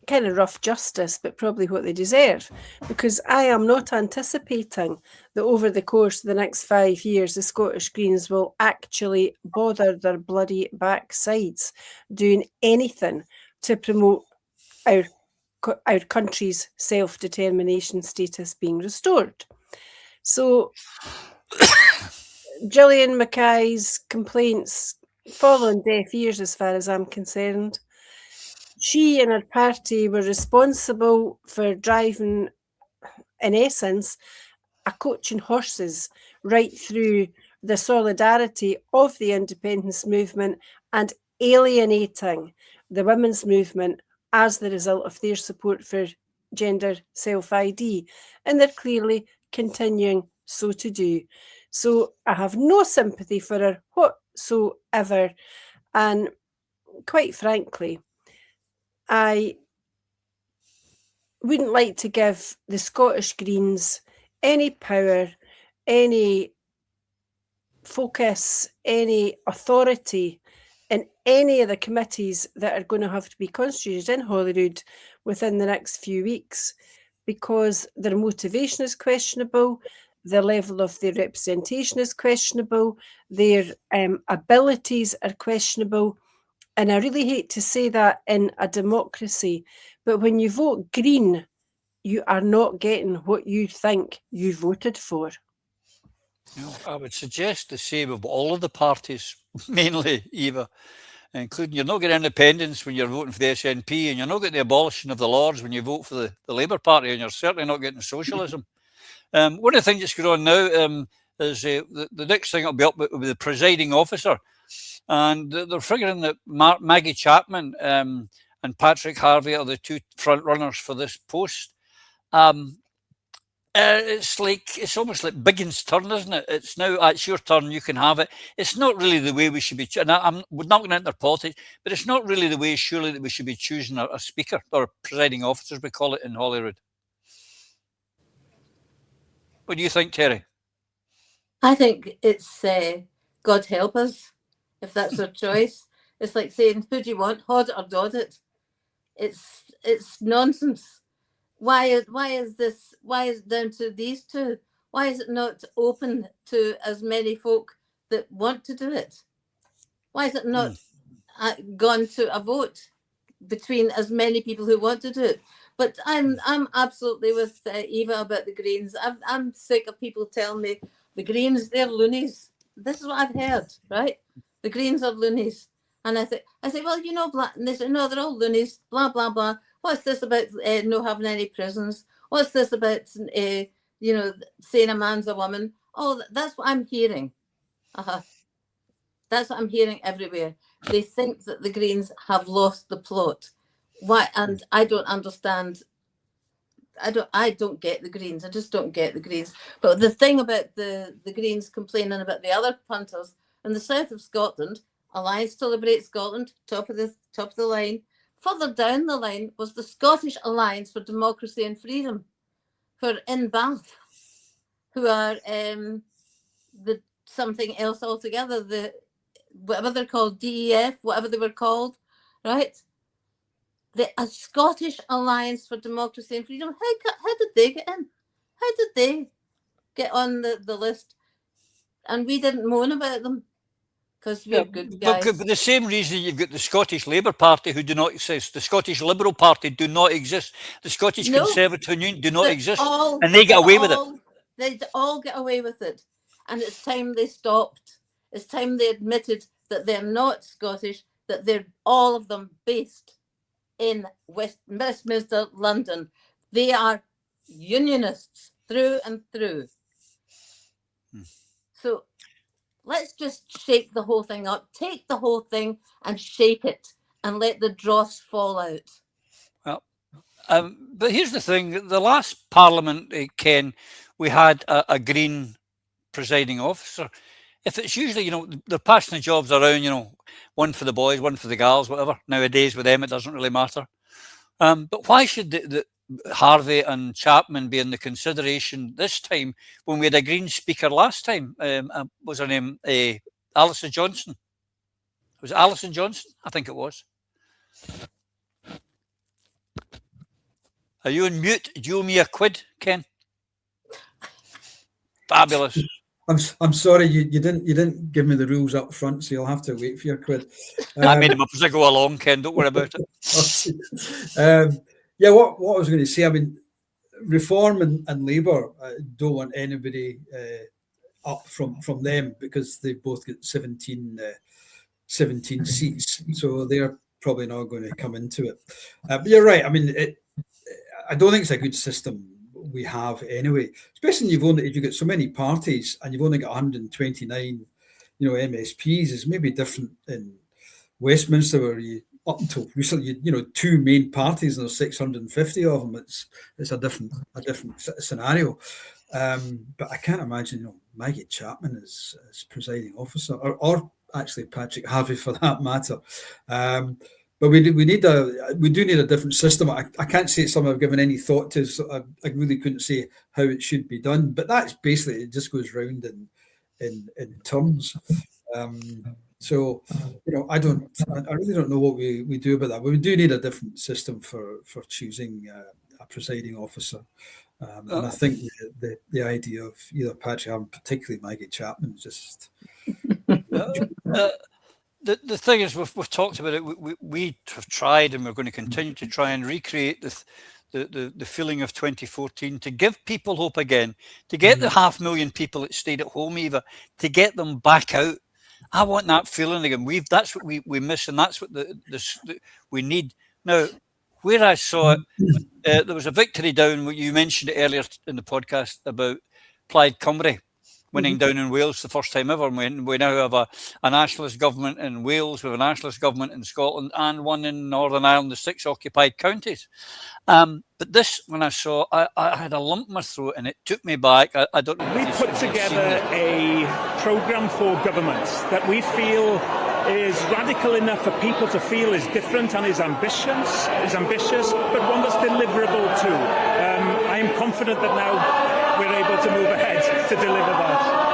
kind of rough justice, but probably what they deserve, because I am not anticipating that over the course of the next 5 years, the Scottish Greens will actually bother their bloody backsides doing anything to promote our country's self-determination status being restored. So Gillian Mackay's complaints fall on deaf ears as far as I'm concerned. She and her party were responsible for driving, in essence, a coach and horses right through the solidarity of the independence movement and alienating the women's movement as the result of their support for gender self-ID. And they're clearly continuing so to do. So I have no sympathy for her whatsoever. And quite frankly, I wouldn't like to give the Scottish Greens any power, any focus, any authority in any of the committees that are going to have to be constituted in Holyrood within the next few weeks, because their motivation is questionable, the level of their representation is questionable, their abilities are questionable. And I really hate to say that in a democracy, but when you vote Green, you are not getting what you think you voted for. I would suggest the same of all of the parties, mainly, Eva, including you're not getting independence when you're voting for the SNP, and you're not getting the abolition of the Lords when you vote for the Labour Party, and you're certainly not getting socialism. One of the things that's going on now, is the next thing will be up with the presiding officer. And they're figuring that Maggie Chapman and Patrick Harvey are the two front runners for this post. It's almost like Biggins' turn, isn't it? It's now, it's your turn, you can have it. It's not really the way we should be, and we're not going into politics, but it's not really the way, surely, that we should be choosing a speaker or a presiding officer, as we call it in Holyrood. What do you think, Terry? I think it's God help us, if that's our choice. It's like saying, who do you want, Hod or Doddit? It's nonsense. Why is it down to these two? Why is it not open to as many folk that want to do it? Why is it not gone to a vote between as many people who want to do it? But I'm absolutely with Eva about the Greens. I'm sick of people telling me the Greens, they're loonies. This is what I've heard, right? The Greens are loonies. And I say, well, you know, and they say, no, they're all loonies, blah, blah, blah. What's this about no having any prisons? What's this about, saying a man's a woman? Oh, that's what I'm hearing. That's what I'm hearing everywhere. They think that the Greens have lost the plot. Why? And I don't understand. I don't get the Greens. I just don't get the Greens. But the thing about the Greens complaining about the other punters in the south of Scotland, Alliance to Liberate Scotland, top of the line. Further down the line was the Scottish Alliance for Democracy and Freedom, who are in Bath, who are the something else altogether, the whatever they're called, DEF, whatever they were called, right? A Scottish Alliance for Democracy and Freedom. How did they get in? How did they get on the list? And we didn't moan about them. Because we're good guys. But the same reason you've got the Scottish Labour Party who do not exist, the Scottish Liberal Party do not exist, the Scottish Conservative Union do not exist, and they get away with it. They all get away with it. And it's time they stopped. It's time they admitted that they're not Scottish, that they're all of them based in Westminster, London. They are Unionists through and through. So let's just shake the whole thing up. Take the whole thing and shake it and let the dross fall out. Well, but here's the thing. The last Parliament, Ken, we had a Green presiding officer. If it's usually, they're passing the jobs around, one for the boys, one for the girls, whatever. Nowadays with them, it doesn't really matter. But why should the Harvey and Chapman be in the consideration this time when we had a Green speaker last time? Was her name Alison Johnson? Was it Alison Johnson? I think it was. Are you on mute? Do you owe me a quid, Ken? Fabulous. I'm sorry, you didn't give me the rules up front, so you'll have to wait for your quid. I made them up as I go along, Ken. Don't worry about it. Yeah, what I was going to say, I mean, Reform and Labour don't want anybody up from them because they both get 17 seats, so they're probably not going to come into it. But you're right. I mean, I don't think it's a good system we have anyway, especially if you get so many parties and you've only got 129, MSPs. Is maybe different in Westminster where you up until recently, two main parties and there's 650 of them. It's a different scenario. But I can't imagine, Maggie Chapman as presiding officer, or actually Patrick Harvey for that matter. But we do need a different system. I can't say it's something I've given any thought to, so I really couldn't say how it should be done. But that's basically, it just goes round in terms. So I really don't know what we do about that. But we do need a different system for choosing a presiding officer. And I think the idea of either Patrick and particularly Maggie Chapman just. The thing is, we've talked about it. We have tried, and we're going to continue to try and recreate the feeling of 2014 to give people hope again, to get the 500,000 people that stayed at home, Eva, to get them back out. I want that feeling again. That's what we miss, and that's what we need now. Where I saw it, there was a victory down. You mentioned it earlier in the podcast about Plaid Cymru, winning down in Wales the first time ever. We now have a nationalist government in Wales, we have a nationalist government in Scotland, and one in Northern Ireland, the 6 occupied counties. But this, when I saw, I had a lump in my throat, and it took me back. I don't know. We put together a programme for governments that we feel is radical enough for people to feel is different and is ambitious, but one that's deliverable too. I am confident that now we're able to move ahead to deliver that.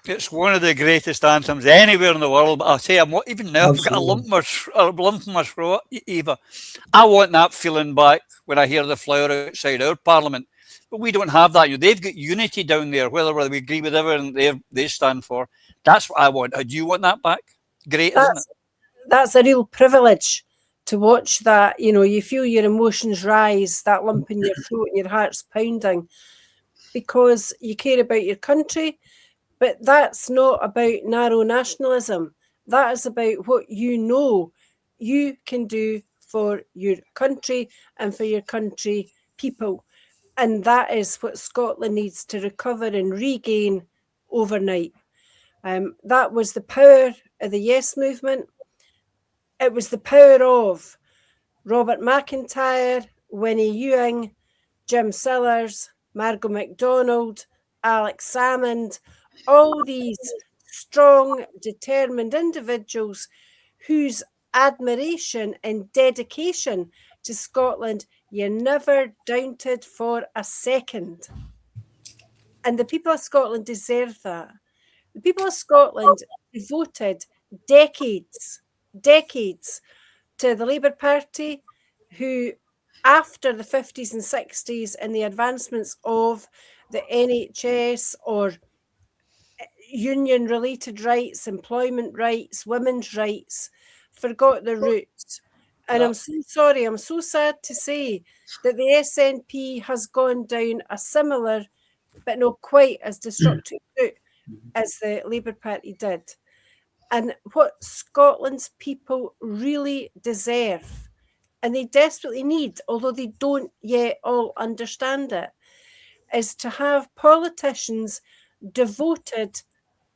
It's one of the greatest anthems anywhere in the world. But I'll tell you, even now, I've got a lump in my throat, Eva. I want that feeling back when I hear the flower outside our parliament. But we don't have that. They've got unity down there, whether we agree with everything they stand for. That's what I want. Do you want that back? Great, isn't it? That's a real privilege to watch that. You know, you feel your emotions rise, that lump in your throat and your heart's pounding because you care about your country. But that's not about narrow nationalism. That is about what you know you can do for your country and for your country people. And that is what Scotland needs to recover and regain overnight. That was the power of the Yes movement. It was the power of Robert McIntyre, Winnie Ewing, Jim Sillars, Margot MacDonald, Alex Salmond, all these strong, determined individuals whose admiration and dedication to Scotland you never doubted for a second. And the people of Scotland deserve that. The people of Scotland devoted decades to the Labour Party, who after the 50s and 60s and the advancements of the NHS or union-related rights, employment rights, women's rights, forgot their roots. And I'm so sorry, I'm so sad to say that the SNP has gone down a similar, but not quite as destructive route as the Labour Party did. And what Scotland's people really deserve, and they desperately need, although they don't yet all understand it, is to have politicians devoted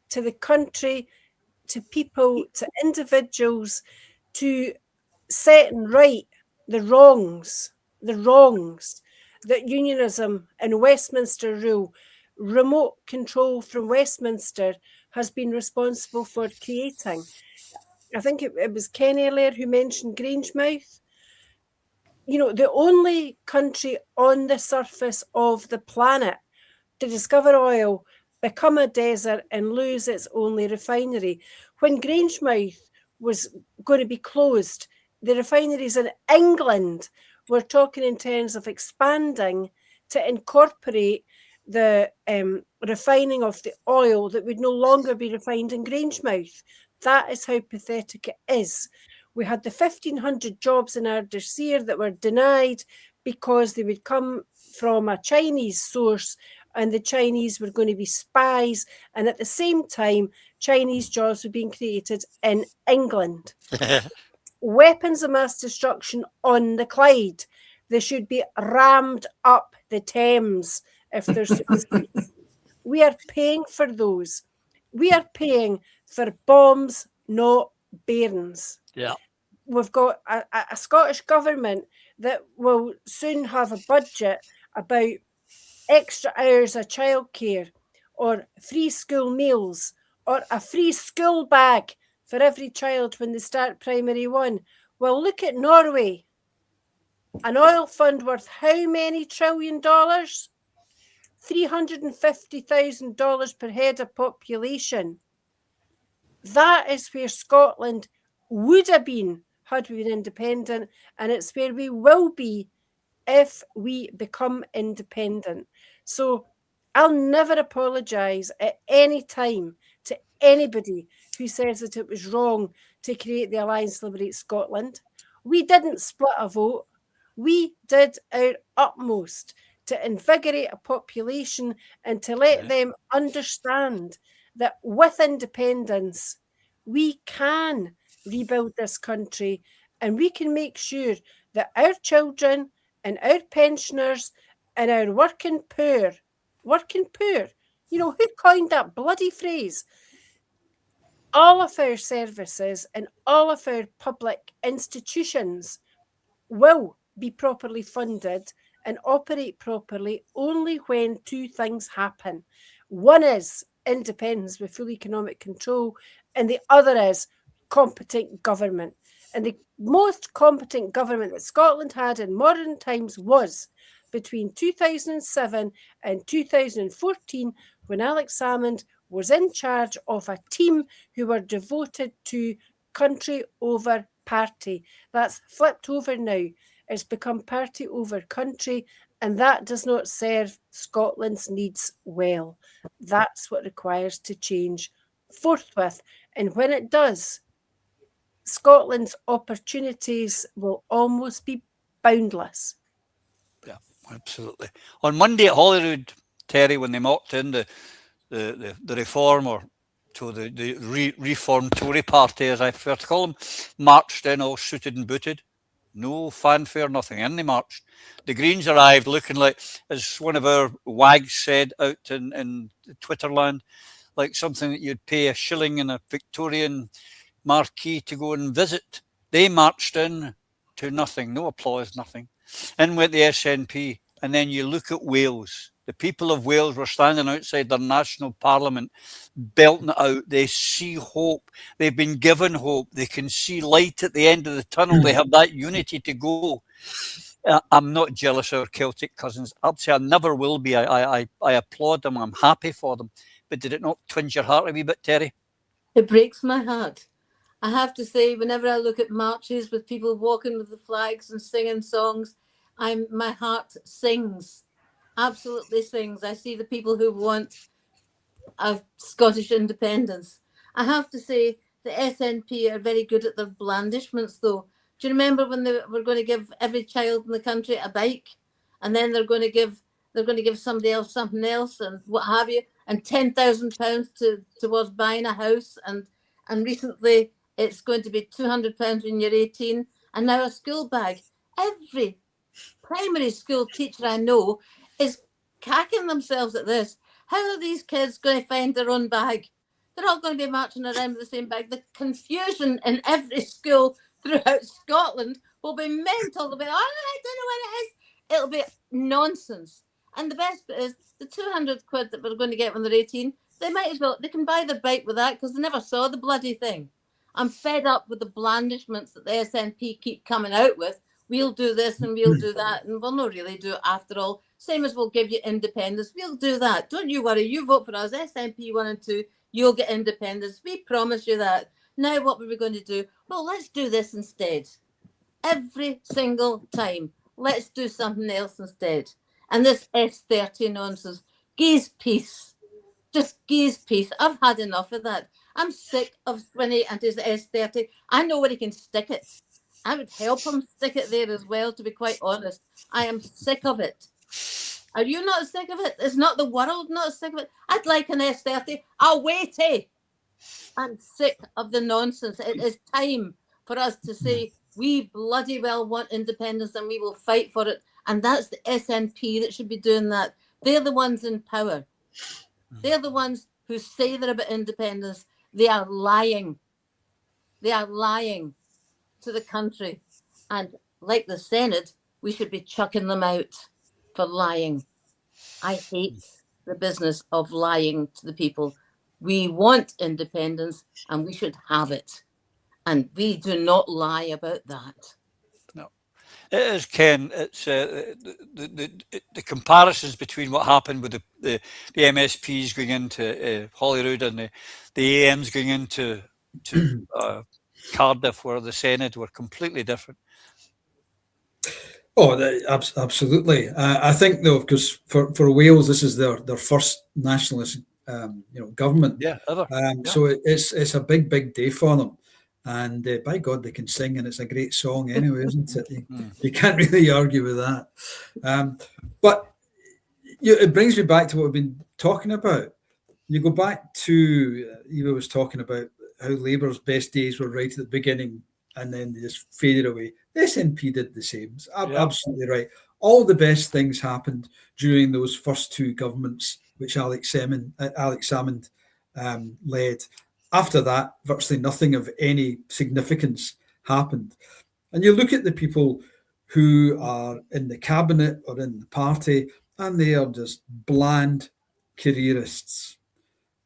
to the country, to people, to individuals, to setting right the wrongs that unionism and Westminster rule, remote control from Westminster, has been responsible for creating. I think it was Ken earlier who mentioned Grangemouth. You know, the only country on the surface of the planet to discover oil, become a desert and lose its only refinery. When Grangemouth was going to be closed, the refineries in England were talking in terms of expanding to incorporate the refining of the oil that would no longer be refined in Grangemouth. That is how pathetic it is. We had the 1,500 jobs in Ardersier that were denied because they would come from a Chinese source and the Chinese were going to be spies. And at the same time, Chinese jobs were being created in England. Weapons of mass destruction on the Clyde. They should be rammed up the Thames if they're We are paying for those. We are paying for bombs, not bairns. Yeah. We've got a Scottish government that will soon have a budget about extra hours of childcare or free school meals or a free school bag for every child when they start primary one. Well, look at Norway. An oil fund worth how many $1 trillion? $350,000 per head of population. That is where Scotland would have been had we been independent, and it's where we will be if we become independent. So I'll never apologise at any time to anybody who says that it was wrong to create the Alliance Liberate Scotland. We didn't split a vote. We did our utmost to invigorate a population and to let them understand that with independence, we can rebuild this country and we can make sure that our children and our pensioners and our working poor, you know, who coined that bloody phrase? All of our services and all of our public institutions will be properly funded and operate properly only when two things happen. One is independence with full economic control, and the other is competent government. And the most competent government that Scotland had in modern times was between 2007 and 2014, when Alex Salmond was in charge of a team who were devoted to country over party. That's flipped over now. It's become party over country, and that does not serve Scotland's needs well. That's what requires to change forthwith. And when it does, Scotland's opportunities will almost be boundless. Yeah, absolutely. On Monday at Holyrood, Terry, when they mocked in the reform, or so the reformed Tory party, as I prefer to call them, marched in all suited and booted. No fanfare, nothing. In they marched. The Greens arrived looking like, as one of our wags said out in Twitterland, like something that you'd pay a shilling in a Victorian marquee to go and visit. They marched in to nothing, no applause, nothing. In went the SNP, and then you look at Wales. The people of Wales were standing outside their national parliament, belting it out. They see hope. They've been given hope. They can see light at the end of the tunnel. They have that unity to go. I'm not jealous of our Celtic cousins. I'll never will be. I applaud them. I'm happy for them. But did it not twinge your heart a wee bit, Terry? It breaks my heart. I have to say, whenever I look at marches with people walking with the flags and singing songs, my heart sings, absolutely sings. I see the people who want a Scottish independence. I have to say, the SNP are very good at their blandishments, though. Do you remember when they were going to give every child in the country a bike, and then they're going to give somebody else something else, and what have you, and £10,000 towards buying a house, and recently it's going to be £200 when you're 18, and now a school bag. Every primary school teacher I know is cacking themselves at this. How are these kids going to find their own bag? They're all going to be marching around with the same bag. The confusion in every school throughout Scotland will be mental. They'll be, oh, I don't know what it is. It'll be nonsense. And the best bit is the £200 that we're going to get when they're 18, they might as well, they can buy their bike with that because they never saw the bloody thing. I'm fed up with the blandishments that the SNP keep coming out with. We'll do this and we'll do that, and we'll not really do it after all. Same as we'll give you independence. We'll do that. Don't you worry. You vote for us, SNP 1 and 2, you'll get independence. We promise you that. Now what were we going to do? Well, let's do this instead. Every single time. Let's do something else instead. And this S30 nonsense. Gaze peace. Just gaze peace. I've had enough of that. I'm sick of Swinney and his S30. I know where he can stick it. I would help him stick it there as well, to be quite honest. I am sick of it. Are you not sick of it? Is not the world not sick of it? I'd like an S30. I'll wait. I'm sick of the nonsense. It is time for us to say we bloody well want independence and we will fight for it. And that's the SNP that should be doing that. They're the ones in power. They're the ones who say they're about independence. They are lying. They are lying to the country. And like the Senate, we should be chucking them out for lying. I hate the business of lying to the people. We want independence and we should have it. And we do not lie about that. No. It is, Ken. It's the comparisons between what happened with the MSPs going into Holyrood and the AMs going into Cardiff, where the Senate were completely different. Oh, absolutely. I think though, because for Wales, this is their first nationalist government. Yeah, ever. So it's a big day for them. And by God, they can sing, and it's a great song anyway, isn't it? You can't really argue with that. But it brings me back to what we've been talking about. You go back to, Eva was talking about how Labour's best days were right at the beginning, and then they just faded away. The SNP did the same. Absolutely right. All the best things happened during those first two governments, which Alex Salmond led. After that, virtually nothing of any significance happened. And you look at the people who are in the cabinet or in the party, and they are just bland careerists.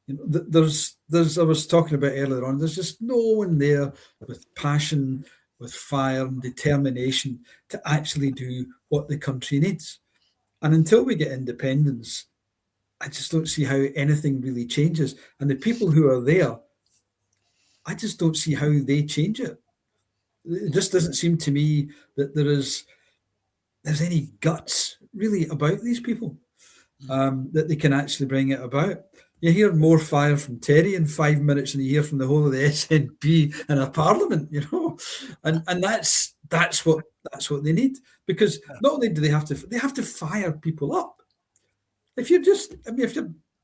There's I was talking about earlier on, there's just no one there with passion, with fire and determination to actually do what the country needs. And until we get independence, I just don't see how anything really changes. And the people who are there, I just don't see how they change it. It just doesn't seem to me that there's any guts really about these people, that they can actually bring it about. You hear more fire from Terry in 5 minutes than you hear from the whole of the SNP in a parliament, and that's what they need, because not only do they have to fire people up. If you're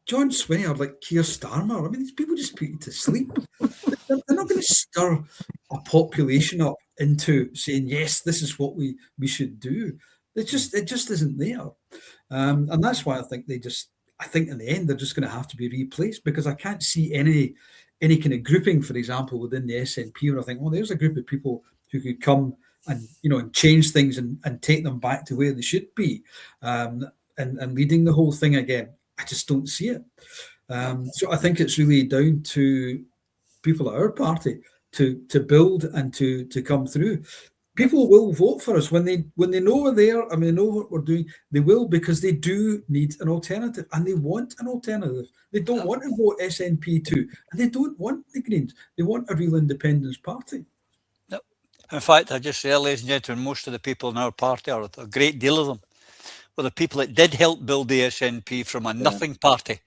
John Swinney or like Keir Starmer, these people just put you to sleep. They're not going to stir a population up into saying, yes, this is what we should do. It just isn't there. And that's why I think I think in the end, they're just going to have to be replaced, because I can't see any kind of grouping, for example, within the SNP where I think, well, there's a group of people who could come and, and change things and take them back to where they should be, and leading the whole thing again. I just don't see it. So I think it's really down to people at our party to build and to come through. People will vote for us when they know we're there and they know what we're doing. They will, because they do need an alternative, and they want an alternative. They don't want to vote SNP too, and they don't want the Greens. They want a real independence party. No. In fact, I just say, ladies and gentlemen, most of the people in our party, or a great deal of them, were the people that did help build the SNP from a nothing party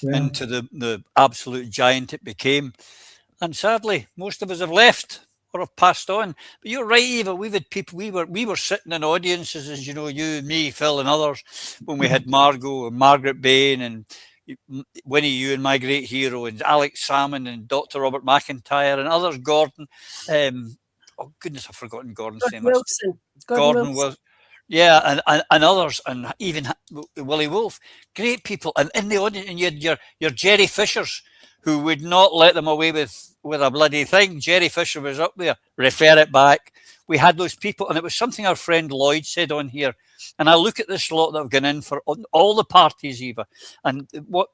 into the absolute giant it became. And sadly, most of us have left or have passed on. But you're right, Eva. We've had people. We were sitting in audiences, as you know, you, me, Phil, and others, when we had Margot and Margaret Bain and Winnie Ewan, my great hero, and Alex Salmond and Dr. Robert McIntyre and others. Gordon. Oh goodness, I've forgotten Gordon's name. Wilson. Gordon was. Yeah, and others, and even Willie Wolfe, great people, and in the audience, and you had your Jerry Fishers, who would not let them away with a bloody thing. Jerry Fisher was up there, refer it back. We had those people, and it was something our friend Lloyd said on here. And I look at this lot that have gone in for all the parties, Eva, and what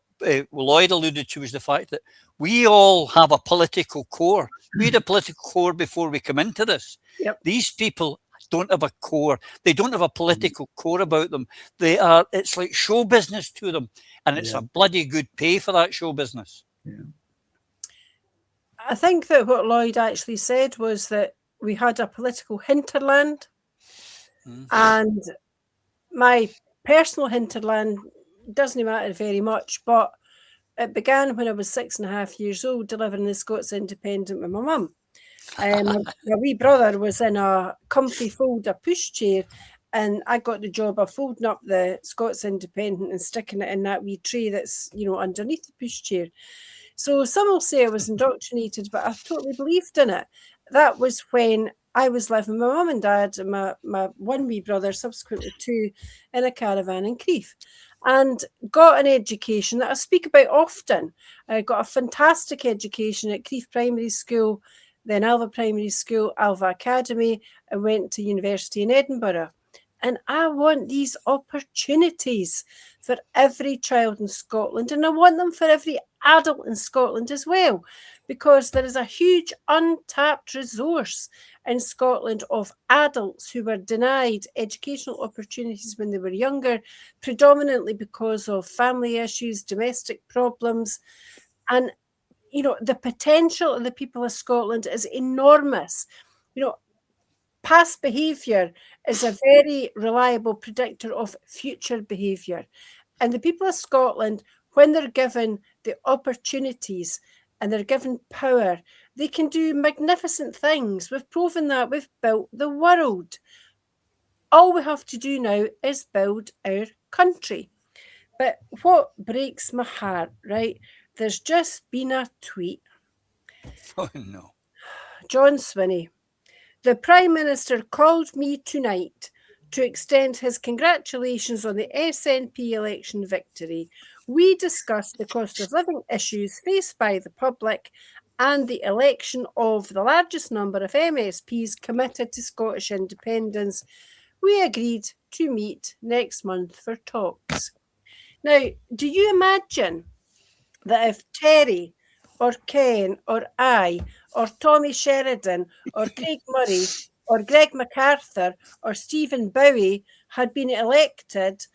Lloyd alluded to was the fact that we all have a political core. We had a political core before we come into this. Yep. These people don't have a core. They don't have a political core about them. It's like show business to them, and it's a bloody good pay for that show business. Yeah. I think that what Lloyd actually said was that we had a political hinterland, and my personal hinterland doesn't matter very much, but it began when I was 6.5 years old, delivering the Scots Independent with my mum. My wee brother was in a comfy fold-a pushchair, and I got the job of folding up the Scots Independent and sticking it in that wee tray that's, underneath the pushchair. So some will say I was indoctrinated, but I totally believed in it. That was when I was living with my mum and dad and my one wee brother, subsequently two, in a caravan in Crieff, and got an education that I speak about often. I got a fantastic education at Crieff Primary School, then Alva Primary School, Alva Academy, and went to university in Edinburgh. And I want these opportunities for every child in Scotland, and I want them for every adult in Scotland as well, because there is a huge untapped resource in Scotland of adults who were denied educational opportunities when they were younger, predominantly because of family issues, domestic problems. And, you know, the potential of the people of Scotland is enormous. You know, past behaviour is a very reliable predictor of future behaviour. And the people of Scotland, when they're given the opportunities and they're given power, they can do magnificent things. We've proven that. We've built the world. All we have to do now is build our country. But what breaks my heart, right? There's just been a tweet. Oh, no. John Swinney. The Prime Minister called me tonight to extend his congratulations on the SNP election victory. We discussed the cost of living issues faced by the public and the election of the largest number of MSPs committed to Scottish independence. We agreed to meet next month for talks. Now, do you imagine that if Terry or Ken or I or Tommy Sheridan or Craig Murray or Greg MacArthur or Stephen Bowie had been elected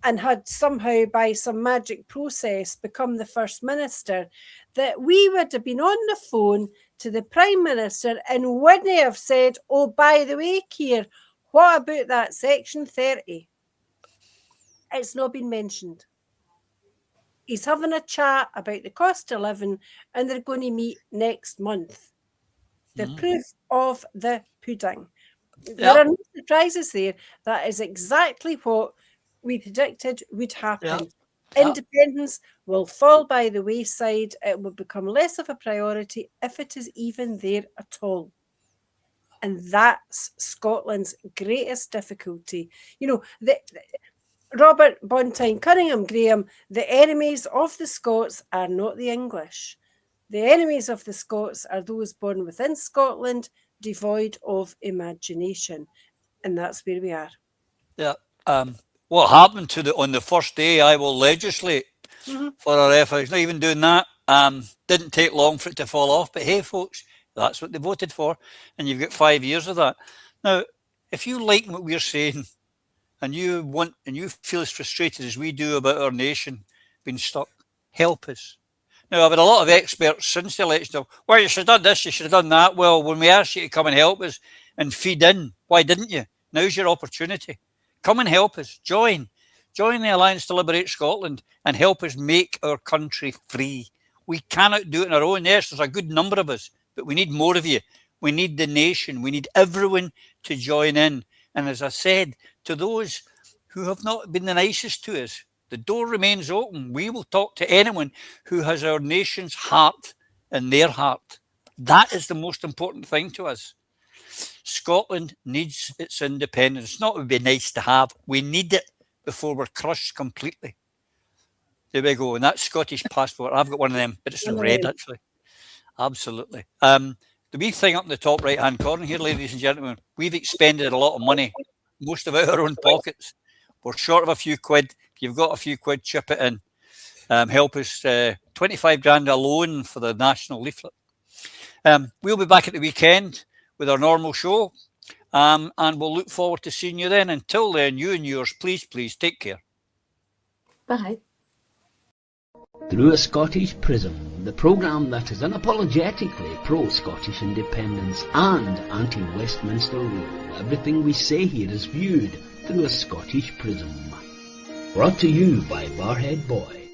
and had somehow by some magic process become the First Minister, that we would have been on the phone to the Prime Minister and wouldn't have said, oh, by the way, Keir, what about that Section 30? It's not been mentioned. He's having a chat about the cost of living and they're going to meet next month. The proof of the pudding. Yep. There are no surprises there. That is exactly what we predicted would happen. Yep. Independence will fall by the wayside. It will become less of a priority if it is even there at all. And that's Scotland's greatest difficulty. You know, Robert Bontyne Cunningham Graham, the enemies of the Scots are not the English. The enemies of the Scots are those born within Scotland, devoid of imagination. And that's where we are. Yeah. What happened on the first day, I will legislate for our efforts. Not even doing that. Didn't take long for it to fall off. But hey, folks, that's what they voted for. And you've got 5 years of that. Now, if you like what we're saying, and you feel as frustrated as we do about our nation being stuck, help us. Now, I've had a lot of experts since the election of, well, you should have done this, you should have done that. Well, when we asked you to come and help us and feed in, why didn't you? Now's your opportunity. Come and help us. Join the Alliance to Liberate Scotland and help us make our country free. We cannot do it on our own. Yes, there's a good number of us, but we need more of you. We need the nation. We need everyone to join in. And as I said, to those who have not been the nicest to us, the door remains open. We will talk to anyone who has our nation's heart in their heart. That is the most important thing to us. Scotland needs its independence. It's not it would be nice to have. We need it before we're crushed completely. There we go. And that Scottish passport, I've got one of them, but it's in red, actually. Absolutely. The wee thing up in the top right-hand corner here, ladies and gentlemen, we've expended a lot of money, most of it out of our own pockets. We're short of a few quid. If you've got a few quid, chip it in. Help us. 25 grand alone for the national leaflet. We'll be back at the weekend with our normal show, and we'll look forward to seeing you then. Until then, you and yours, please take care. Bye. Through a Scottish Prism, the programme that is unapologetically pro-Scottish independence and anti-Westminster rule. Everything we say here is viewed through a Scottish prism. Brought to you by Barhead Boy.